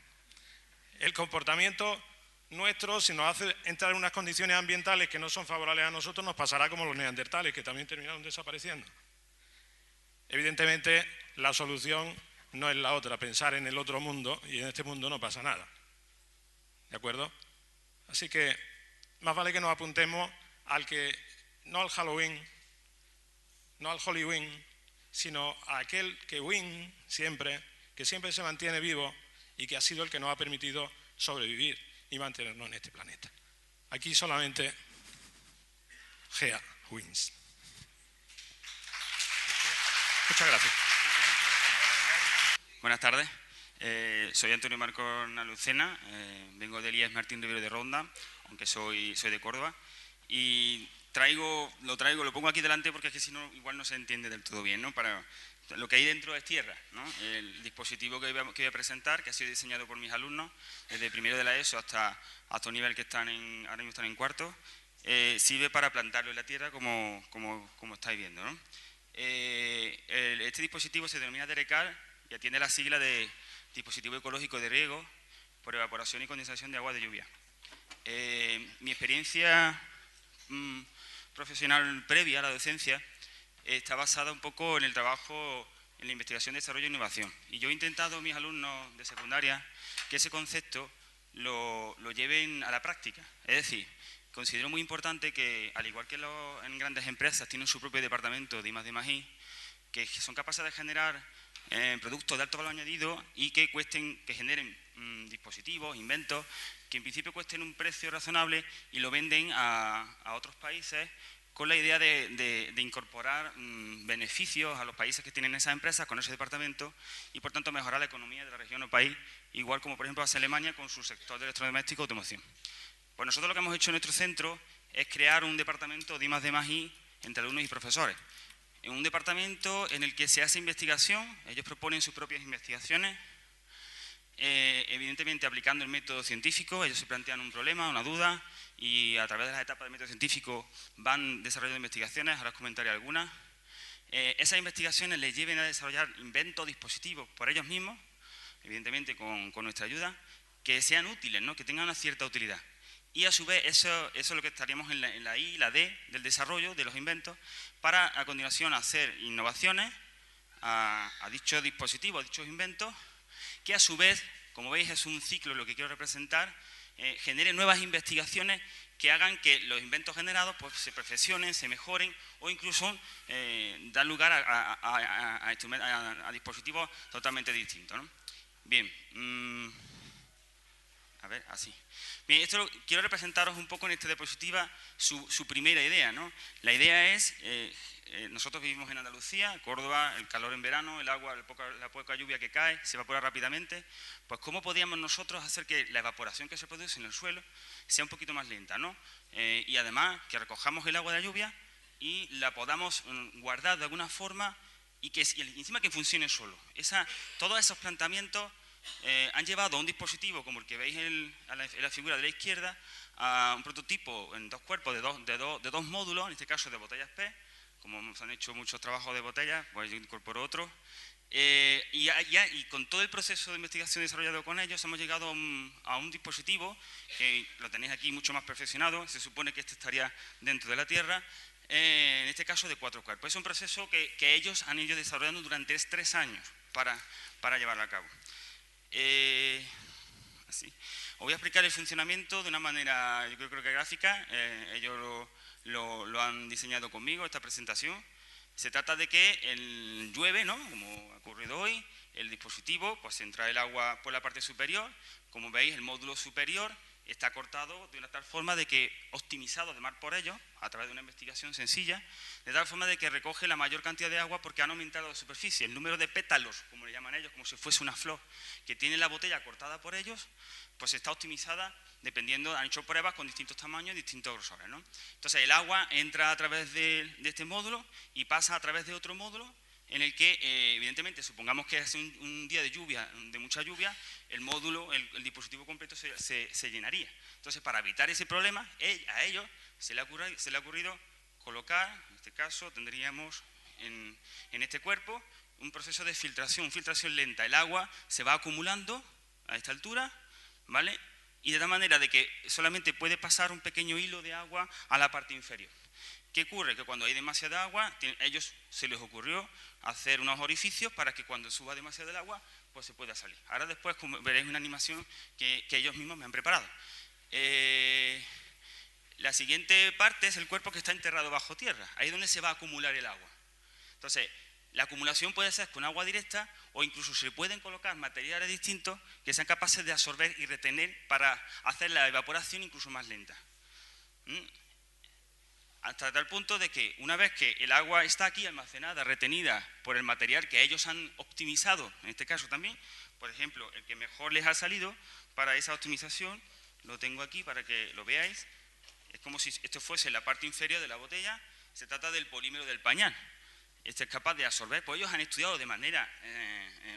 El comportamiento nuestro, si nos hace entrar en unas condiciones ambientales que no son favorables a nosotros, nos pasará como los neandertales, que también terminaron desapareciendo. Evidentemente, la solución no es la otra, pensar en el otro mundo, y en este mundo no pasa nada. ¿De acuerdo? Así que más vale que nos apuntemos no al Halloween, no al Hollyween, sino a aquel que siempre se mantiene vivo y que ha sido el que nos ha permitido sobrevivir y mantenernos en este planeta. Aquí solamente Gea wins. Muchas gracias. Buenas tardes. Soy Antonio Marcos Nalucena, vengo del IES Martín Rivero de Ronda, aunque soy de Córdoba, y lo pongo aquí delante porque es que si no, igual no se entiende del todo bien, ¿no? Lo que hay dentro es tierra, ¿no? El dispositivo que voy a presentar, que ha sido diseñado por mis alumnos, desde primero de la ESO hasta un nivel que ahora mismo están en cuarto, sirve para plantarlo en la tierra como estáis viendo, ¿no? Este dispositivo se denomina DERECAR y atiende la sigla de Dispositivo Ecológico de Riego por Evaporación y Condensación de Agua de Lluvia. Mi experiencia profesional previa a la docencia está basada un poco en el trabajo en la investigación, desarrollo e innovación. Y yo he intentado a mis alumnos de secundaria que ese concepto lo lleven a la práctica. Es decir, considero muy importante que, al igual que en grandes empresas tienen su propio departamento de I+D+I, que son capaces de generar productos de alto valor añadido y que generen dispositivos, inventos, que en principio cuesten un precio razonable y lo venden a otros países con la idea de incorporar beneficios a los países que tienen esas empresas con ese departamento y, por tanto, mejorar la economía de la región o país, igual como, por ejemplo, hace Alemania con su sector de electrodomésticos y automoción. Pues nosotros lo que hemos hecho en nuestro centro es crear un departamento de I+D+I entre alumnos y profesores. En un departamento en el que se hace investigación, ellos proponen sus propias investigaciones, evidentemente aplicando el método científico. Ellos se plantean un problema, una duda, y a través de las etapas del método científico van desarrollando investigaciones, ahora os comentaré algunas. Esas investigaciones les lleven a desarrollar inventos, dispositivos por ellos mismos, evidentemente con nuestra ayuda, que sean útiles, ¿no? Que tengan una cierta utilidad. Y a su vez, eso es lo que estaríamos en la I y la D del desarrollo de los inventos, para a continuación hacer innovaciones a dichos dispositivos, a dichos inventos, que a su vez, como veis, es un ciclo lo que quiero representar, genere nuevas investigaciones que hagan que los inventos generados pues, se perfeccionen, se mejoren o incluso dan lugar a dispositivos totalmente distintos, ¿no? Bien, a ver, así. Bien, esto quiero representaros un poco en esta diapositiva su primera idea, ¿no? La idea es, nosotros vivimos en Andalucía, Córdoba, el calor en verano, el agua, la poca lluvia que cae, se evapora rápidamente, pues ¿cómo podíamos nosotros hacer que la evaporación que se produce en el suelo sea un poquito más lenta, ¿no? Y además que recojamos el agua de la lluvia y la podamos guardar de alguna forma y encima que funcione solo. Todos esos planteamientos han llevado a un dispositivo como el que veis en la figura de la izquierda, a un prototipo en 2 cuerpos de dos módulos, en este caso de botellas PET. Como se han hecho muchos trabajos de botellas, pues yo incorporo otro. Y con todo el proceso de investigación desarrollado con ellos, hemos llegado a un dispositivo que lo tenéis aquí mucho más perfeccionado. Se supone que este estaría dentro de la Tierra, en este caso de 4 cuerpos. Es un proceso que ellos han ido desarrollando durante 3 años para llevarlo a cabo. Así. Os voy a explicar el funcionamiento de una manera, yo creo que gráfica. Ellos lo han diseñado conmigo, esta presentación. Se trata de que llueve, ¿no? Como ha ocurrido hoy, el dispositivo, pues entra el agua por la parte superior. Como veis, el módulo superior está cortado de una tal forma de que, optimizado además por ellos, a través de una investigación sencilla, de tal forma de que recoge la mayor cantidad de agua porque han aumentado la superficie. El número de pétalos, como le llaman ellos, como si fuese una flor, que tiene la botella cortada por ellos, pues está optimizada dependiendo, han hecho pruebas con distintos tamaños y distintos grosores, ¿no? Entonces el agua entra a través de este módulo y pasa a través de otro módulo en el que, evidentemente, supongamos que es un día de lluvia, de mucha lluvia, el módulo, el dispositivo completo se llenaría. Entonces, para evitar ese problema, a ellos se le ha ocurrido colocar, en este caso, tendríamos en este cuerpo un proceso de filtración lenta. El agua se va acumulando a esta altura, ¿vale? Y de tal manera de que solamente puede pasar un pequeño hilo de agua a la parte inferior. ¿Qué ocurre? Que cuando hay demasiada agua, a ellos se les ocurrió hacer unos orificios para que cuando suba demasiado el agua, pues se pueda salir. Ahora después veréis una animación que ellos mismos me han preparado. La siguiente parte es el cuerpo que está enterrado bajo tierra. Ahí es donde se va a acumular el agua. Entonces, la acumulación puede ser con agua directa o incluso se pueden colocar materiales distintos que sean capaces de absorber y retener para hacer la evaporación incluso más lenta. Hasta tal punto de que una vez que el agua está aquí almacenada, retenida por el material que ellos han optimizado, en este caso también, por ejemplo, el que mejor les ha salido para esa optimización, lo tengo aquí para que lo veáis, es como si esto fuese la parte inferior de la botella, se trata del polímero del pañal. Este es capaz de absorber, pues ellos han estudiado de manera,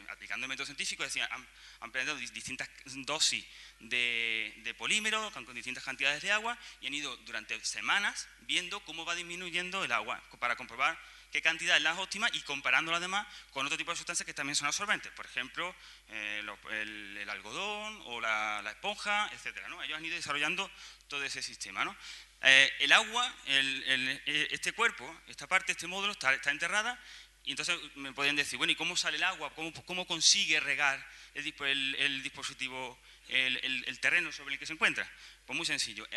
aplicando el método científico, es decir, han empleado distintas dosis de polímero con distintas cantidades de agua y han ido durante semanas viendo cómo va disminuyendo el agua para comprobar qué cantidad es la óptima y comparándola además con otro tipo de sustancias que también son absorbentes, por ejemplo, el algodón o la esponja, etcétera, ¿no? Ellos han ido desarrollando todo ese sistema, ¿no? El agua, este cuerpo, esta parte, este módulo está enterrada y entonces me podrían decir, bueno, ¿y cómo sale el agua? ¿Cómo consigue regar el dispositivo, el terreno sobre el que se encuentra? Pues muy sencillo.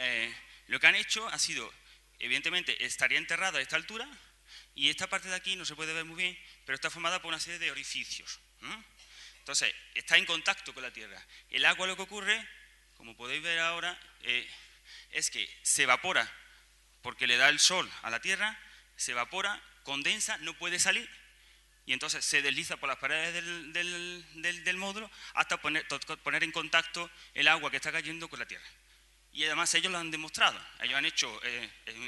Lo que han hecho ha sido, evidentemente, estaría enterrada a esta altura y esta parte de aquí no se puede ver muy bien, pero está formada por una serie de orificios, ¿no? Entonces, está en contacto con la tierra. El agua, lo que ocurre, como podéis ver ahora, es que se evapora porque le da el sol a la tierra, se evapora, condensa, no puede salir y entonces se desliza por las paredes del módulo hasta poner en contacto el agua que está cayendo con la tierra. Y además ellos lo han demostrado. Ellos han hecho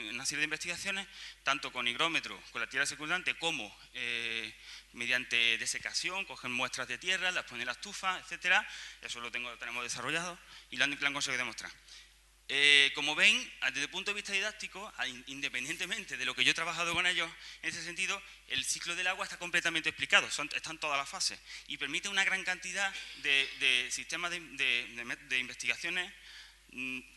una serie de investigaciones, tanto con higrómetro, con la tierra circundante, como mediante desecación, cogen muestras de tierra, las ponen en la estufa, etcétera. Eso lo tenemos desarrollado y lo han conseguido demostrar. Como ven, desde el punto de vista didáctico, independientemente de lo que yo he trabajado con ellos, en ese sentido, el ciclo del agua está completamente explicado, están todas las fases y permite una gran cantidad de sistemas de investigaciones,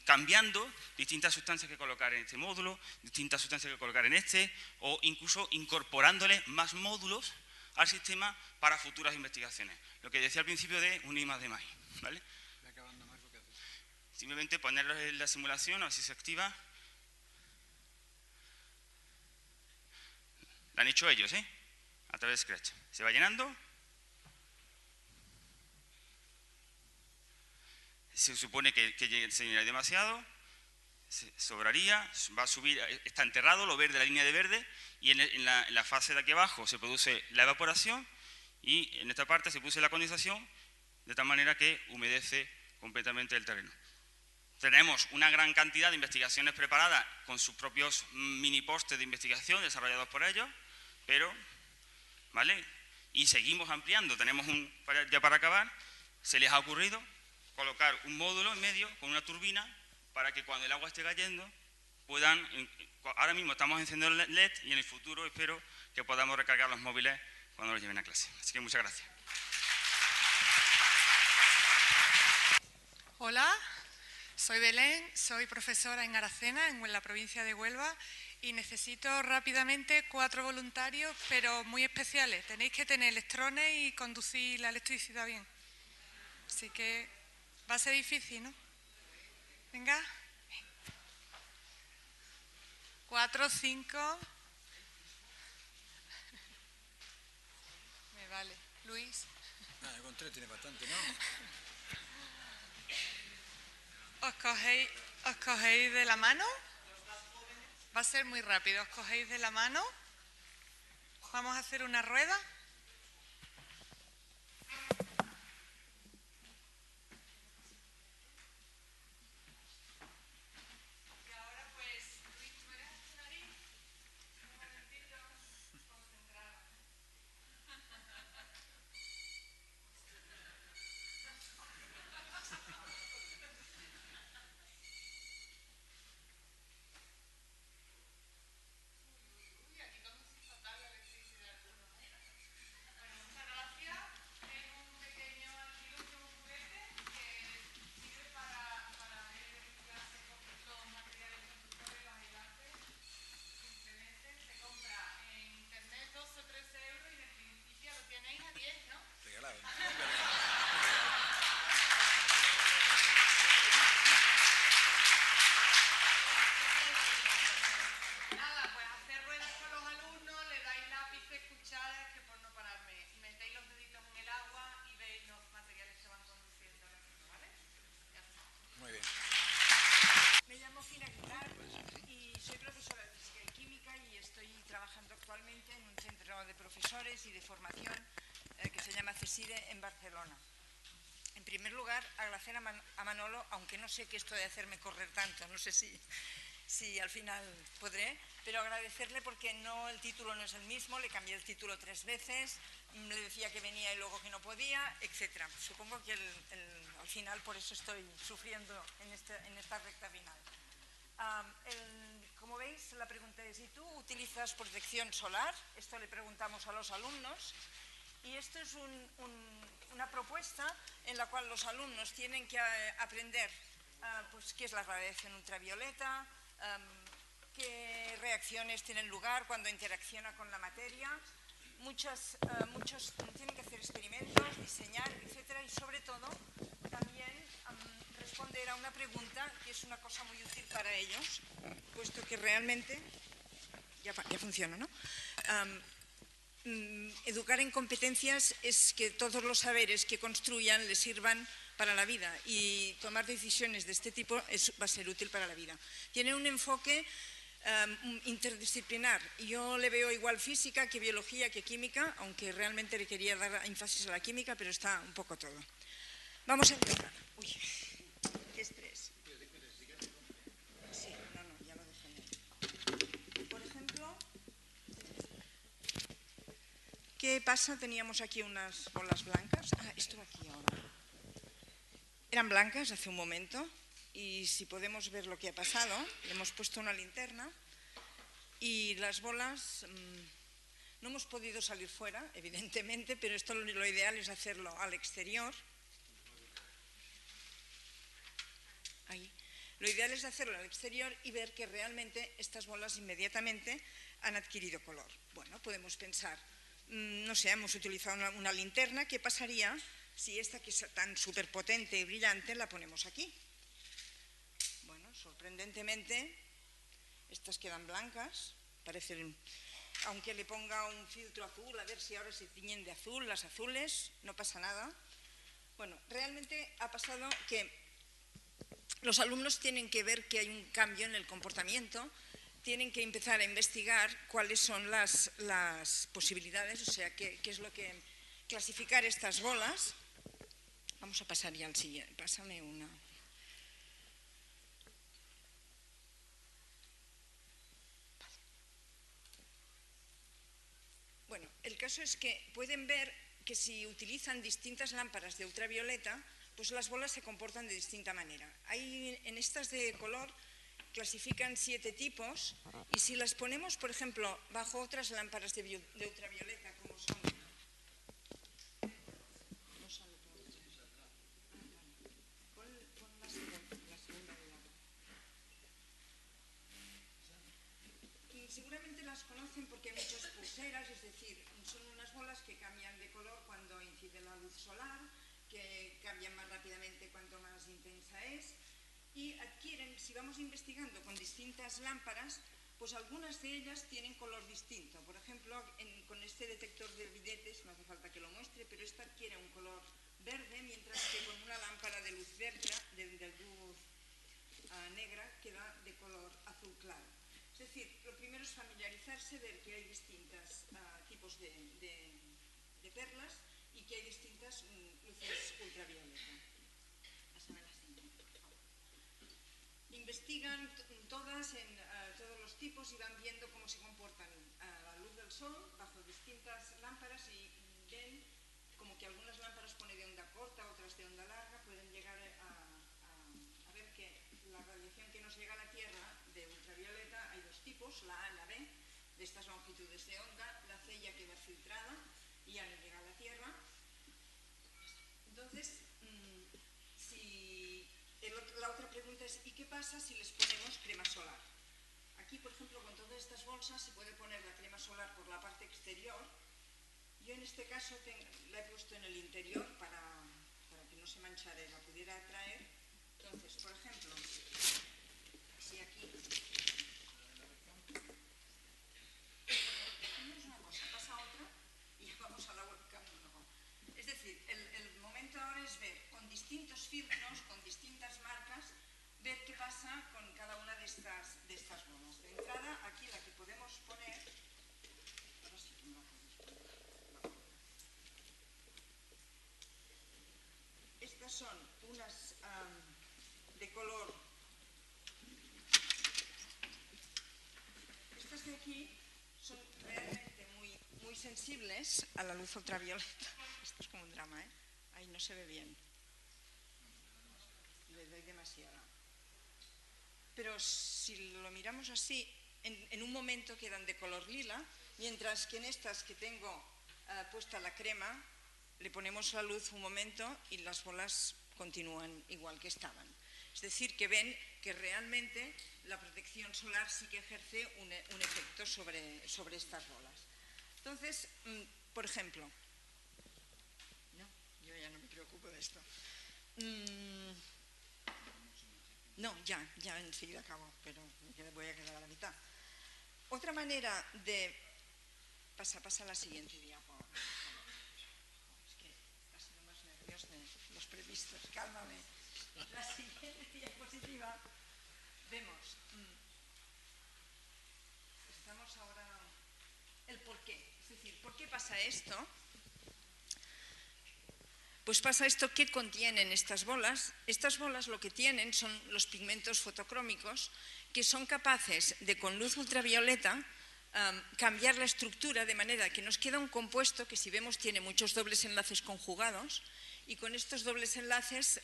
cambiando distintas sustancias que colocar en este módulo, distintas sustancias que colocar en este, o incluso incorporándole más módulos al sistema para futuras investigaciones. Lo que decía al principio de un I+D+I, ¿vale? Simplemente ponerlos en la simulación, a ver si se activa. La han hecho ellos, a través de Scratch. Se va llenando. Se supone que se llena demasiado. Sobraría, va a subir, está enterrado, lo verde, la línea de verde, y en la fase de aquí abajo se produce la evaporación y en esta parte se produce la condensación, de tal manera que humedece completamente el terreno. Tenemos una gran cantidad de investigaciones preparadas con sus propios mini postes de investigación desarrollados por ellos, pero, ¿vale? Y seguimos ampliando, tenemos ya para acabar, se les ha ocurrido colocar un módulo en medio con una turbina para que cuando el agua esté cayendo puedan, ahora mismo estamos encendiendo el LED y en el futuro espero que podamos recargar los móviles cuando los lleven a clase. Así que muchas gracias. Hola, soy Belén, soy profesora en Aracena, en la provincia de Huelva, y necesito rápidamente 4 voluntarios, pero muy especiales. Tenéis que tener electrones y conducir la electricidad bien. Así que va a ser difícil, ¿no? Venga. 4, 5. Me vale. Luis. Con 3 tiene bastante, ¿no? ¿Os cogéis de la mano? Va a ser muy rápido. ¿Os cogéis de la mano? Vamos a hacer una rueda. Y de formación que se llama CESIDE en Barcelona. En primer lugar, agradecer a Manolo, aunque no sé qué esto de hacerme correr tanto, no sé si al final podré, pero agradecerle porque el título no es el mismo, le cambié el título 3 veces, le decía que venía y luego que no podía, etc. Supongo que al final por eso estoy sufriendo en esta recta final. Como veis, la pregunta es, ¿y tú utilizas protección solar? Esto le preguntamos a los alumnos. Y esto es una propuesta en la cual los alumnos tienen que aprender pues, qué es la radiación ultravioleta, qué reacciones tienen lugar cuando interacciona con la materia. Muchos tienen que hacer experimentos, diseñar, etcétera, y sobre todo también responder a una pregunta que es una cosa muy útil para ellos, puesto que realmente ya funciona, ¿no? Educar en competencias es que todos los saberes que construyan les sirvan para la vida, y tomar decisiones de este tipo va a ser útil para la vida. Tiene un enfoque interdisciplinar. Yo le veo igual física que biología que química, aunque realmente le quería dar énfasis a la química, pero está un poco todo. Vamos a empezar. Uy, qué estrés. Sí, no, ya lo dejé. Por ejemplo, ¿qué pasa? Teníamos aquí unas bolas blancas. Esto aquí ahora. Eran blancas hace un momento. Y si podemos ver lo que ha pasado, le hemos puesto una linterna y las bolas no hemos podido salir fuera, evidentemente, pero esto lo ideal es hacerlo al exterior. Ahí. Lo ideal es hacerlo al exterior y ver que realmente estas bolas inmediatamente han adquirido color. Bueno, podemos pensar, no sé, hemos utilizado una linterna, ¿qué pasaría si esta que es tan súper potente y brillante la ponemos aquí? sorprendentemente, estas quedan blancas, parecen, aunque le ponga un filtro azul, a ver si ahora se tiñen de azul, las azules, no pasa nada. Bueno, realmente ha pasado que los alumnos tienen que ver que hay un cambio en el comportamiento, tienen que empezar a investigar cuáles son las posibilidades, o sea, qué es lo que clasificar estas bolas. Vamos a pasar ya al siguiente, pásame una. Bueno, el caso es que pueden ver que si utilizan distintas lámparas de ultravioleta, pues las bolas se comportan de distinta manera. Hay, en estas de color clasifican 7 tipos y si las ponemos, por ejemplo, bajo otras lámparas de ultravioleta, como son... No sale por otra. Pon la segunda de la... Seguramente las conocen porque hay muchas pulseras, es decir, son unas bolas que cambian de color cuando incide la luz solar, que cambian más rápidamente cuanto más intensa es, y adquieren, si vamos investigando con distintas lámparas, pues algunas de ellas tienen color distinto. Por ejemplo, con este detector de billetes, no hace falta que lo muestre, pero esta adquiere un color verde, mientras que con una lámpara de luz negra queda de color azul claro. Es decir, lo primero es familiarizarse, ver que hay distintos tipos de perlas y que hay distintas luces ultravioleta. Pásame la siguiente, por favor. Investigan todas en todos los tipos y van viendo cómo se comportan a la luz del sol bajo distintas lámparas y ven como que algunas lámparas pone de onda corta, otras de onda larga, pueden llegar a ver que la radiación que nos llega a la Tierra de ultravioleta hay dos tipos, la A y la B, de estas longitudes de onda, la C ya queda filtrada y ya no llega a la Tierra. Entonces, la otra pregunta es, ¿y qué pasa si les ponemos crema solar? Aquí, por ejemplo, con todas estas bolsas se puede poner la crema solar por la parte exterior. Yo en este caso la he puesto en el interior para que no se manchara y la pudiera traer. Entonces, por ejemplo, si aquí... Hacemos una cosa, pasa otra y ya vamos a la webcam. Es decir, el momento ahora es ver con distintos filtros, con distintas marcas, ver qué pasa con cada una de estas bolas. De entrada, aquí la que podemos poner... Ahora sí que no la podéis poner. Estas son unas de color... Estas de aquí son realmente muy sensibles a la luz ultravioleta. Esto es como un drama, ¿eh? Ahí no se ve bien. Le doy demasiada. Pero si lo miramos así, en un momento quedan de color lila, mientras que en estas que tengo puesta la crema, le ponemos la luz un momento y las bolas continúan igual que estaban. Es decir, que ven que realmente la protección solar sí que ejerce un efecto sobre estas bolas. Entonces, por ejemplo, no, yo ya no me preocupo de esto. No, ya enseguida acabo, pero voy a quedar a la mitad. Otra manera de... Pasa la siguiente diapo. Es que ha sido más nervioso de los previstos. Cálmame. La siguiente diapositiva. Vemos. Estamos ahora... El por qué. Es decir, ¿por qué pasa esto? Pues pasa esto, ¿qué contienen estas bolas? Estas bolas lo que tienen son los pigmentos fotocrómicos que son capaces de, con luz ultravioleta, cambiar la estructura de manera que nos queda un compuesto que, si vemos, tiene muchos dobles enlaces conjugados, y con estos dobles enlaces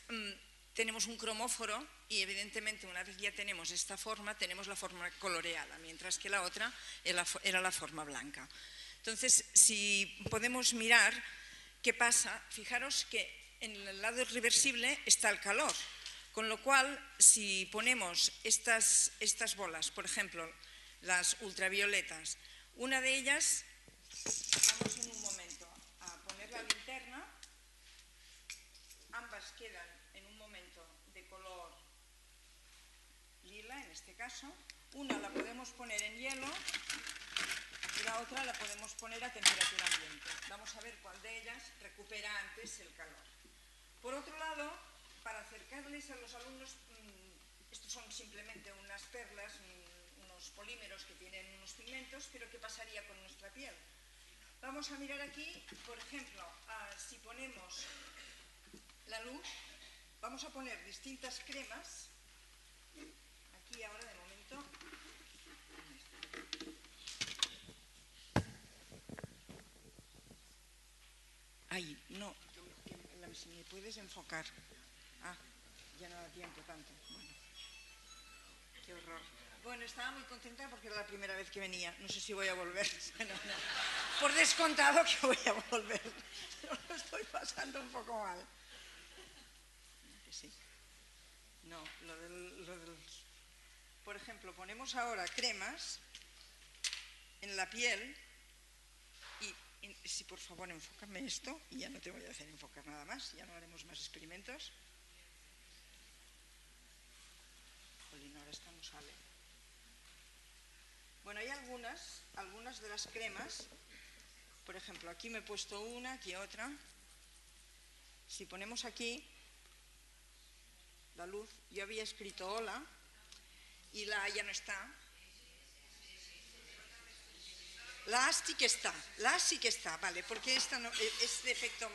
tenemos un cromóforo y, evidentemente, una vez ya tenemos esta forma, tenemos la forma coloreada, mientras que la otra era la forma blanca. Entonces, si podemos mirar qué pasa, fijaros que en el lado reversible está el calor, con lo cual, si ponemos estas bolas, por ejemplo, las ultravioletas, una de ellas, vamos en un momento a poner la linterna, ambas quedan en un momento de color argila, en este caso. Una la podemos poner en hielo y la otra la podemos poner a temperatura ambiente. Vamos a ver cuál de ellas recupera antes el calor. Por otro lado, para acercarles a los alumnos, estos son simplemente unas perlas, unos polímeros que tienen unos pigmentos, pero ¿qué pasaría con nuestra piel? Vamos a mirar aquí, por ejemplo, si ponemos la luz, vamos a poner distintas cremas. Aquí ahora de momento. Ay, no, si me puedes enfocar. Ah, ya no da tiempo tanto. Bueno, qué horror. Bueno, estaba muy contenta porque era la primera vez que venía. No sé si voy a volver. No. Por descontado que voy a volver. Pero lo estoy pasando un poco mal. Sí. No, por ejemplo, ponemos ahora cremas en la piel y si por favor enfócame esto y ya no te voy a hacer enfocar nada más, ya no haremos más experimentos. Jolín, ahora esta no sale. Bueno, hay algunas de las cremas, por ejemplo, aquí me he puesto una, aquí otra. Si ponemos aquí la luz, yo había escrito hola y la A ya no está. La A sí que está, vale, porque esta no, es de efecto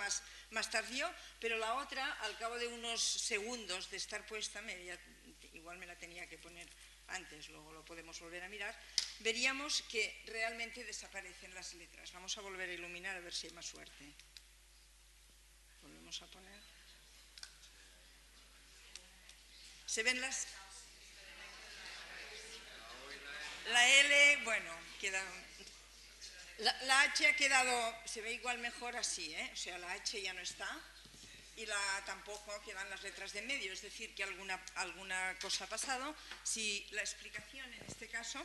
más tardío, pero la otra, al cabo de unos segundos de estar puesta, igual me la tenía que poner antes, luego lo podemos volver a mirar, veríamos que realmente desaparecen las letras. Vamos a volver a iluminar a ver si hay más suerte. Volvemos a poner. ¿Se ven las? La L, bueno, queda... La H ha quedado, se ve igual mejor así, ¿eh? O sea, la H ya no está y la A tampoco, quedan las letras de medio, es decir, que alguna cosa ha pasado. Si la explicación en este caso...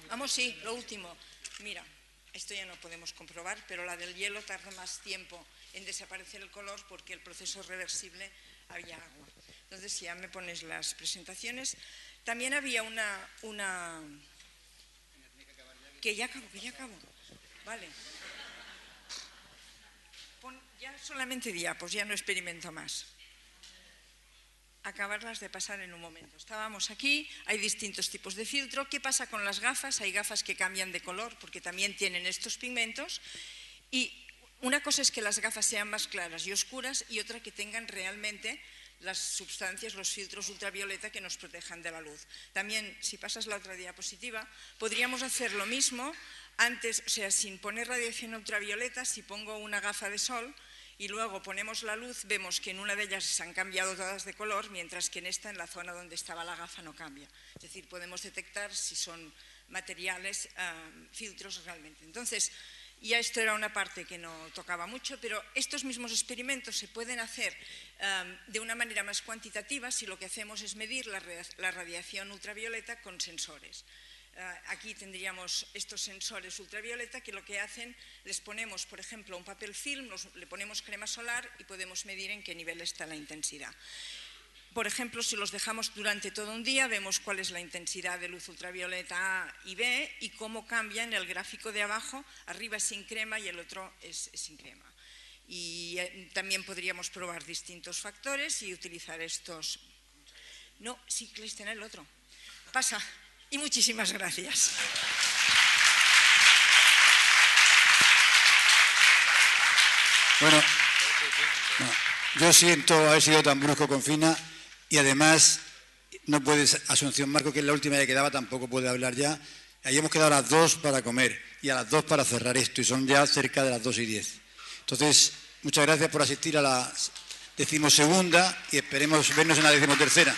Vamos, sí, lo último. Mira, esto ya no podemos comprobar, pero la del hielo tarda más tiempo en desaparecer el color porque el proceso es reversible, había agua. Entonces, si ya me pones las presentaciones... También había una... Que ya acabo. Vale. Pon ya solamente diapos, ya no experimento más. Acabarlas de pasar en un momento. Estábamos aquí, hay distintos tipos de filtro. ¿Qué pasa con las gafas? Hay gafas que cambian de color porque también tienen estos pigmentos. Y una cosa es que las gafas sean más claras y oscuras y otra que tengan realmente las sustancias, los filtros ultravioleta que nos protejan de la luz. También, si pasas la otra diapositiva, podríamos hacer lo mismo antes, o sea, sin poner radiación ultravioleta, si pongo una gafa de sol y luego ponemos la luz, vemos que en una de ellas se han cambiado todas de color, mientras que en esta, en la zona donde estaba la gafa, no cambia. Es decir, podemos detectar si son materiales, filtros realmente. Entonces, ya esto era una parte que no tocaba mucho, pero estos mismos experimentos se pueden hacer de una manera más cuantitativa si lo que hacemos es medir la radiación ultravioleta con sensores. Aquí tendríamos estos sensores ultravioleta que lo que hacen, les ponemos, por ejemplo, un papel film, le ponemos crema solar y podemos medir en qué nivel está la intensidad. Por ejemplo, si los dejamos durante todo un día, vemos cuál es la intensidad de luz ultravioleta A y B y cómo cambia en el gráfico de abajo, arriba es sin crema y el otro es sin crema. Y también podríamos probar distintos factores y utilizar estos... No, sí, Cristian, el otro. Pasa. Y muchísimas gracias. Bueno, yo siento haber sido tan brusco con Fina y además no puedes, Asunción Marco, que es la última que quedaba, tampoco puede hablar ya. Ahí hemos quedado a las 2 para comer y a las 2 para cerrar esto y son ya cerca de las 2:10. Entonces, muchas gracias por asistir a la 12ª y esperemos vernos en la 13ª.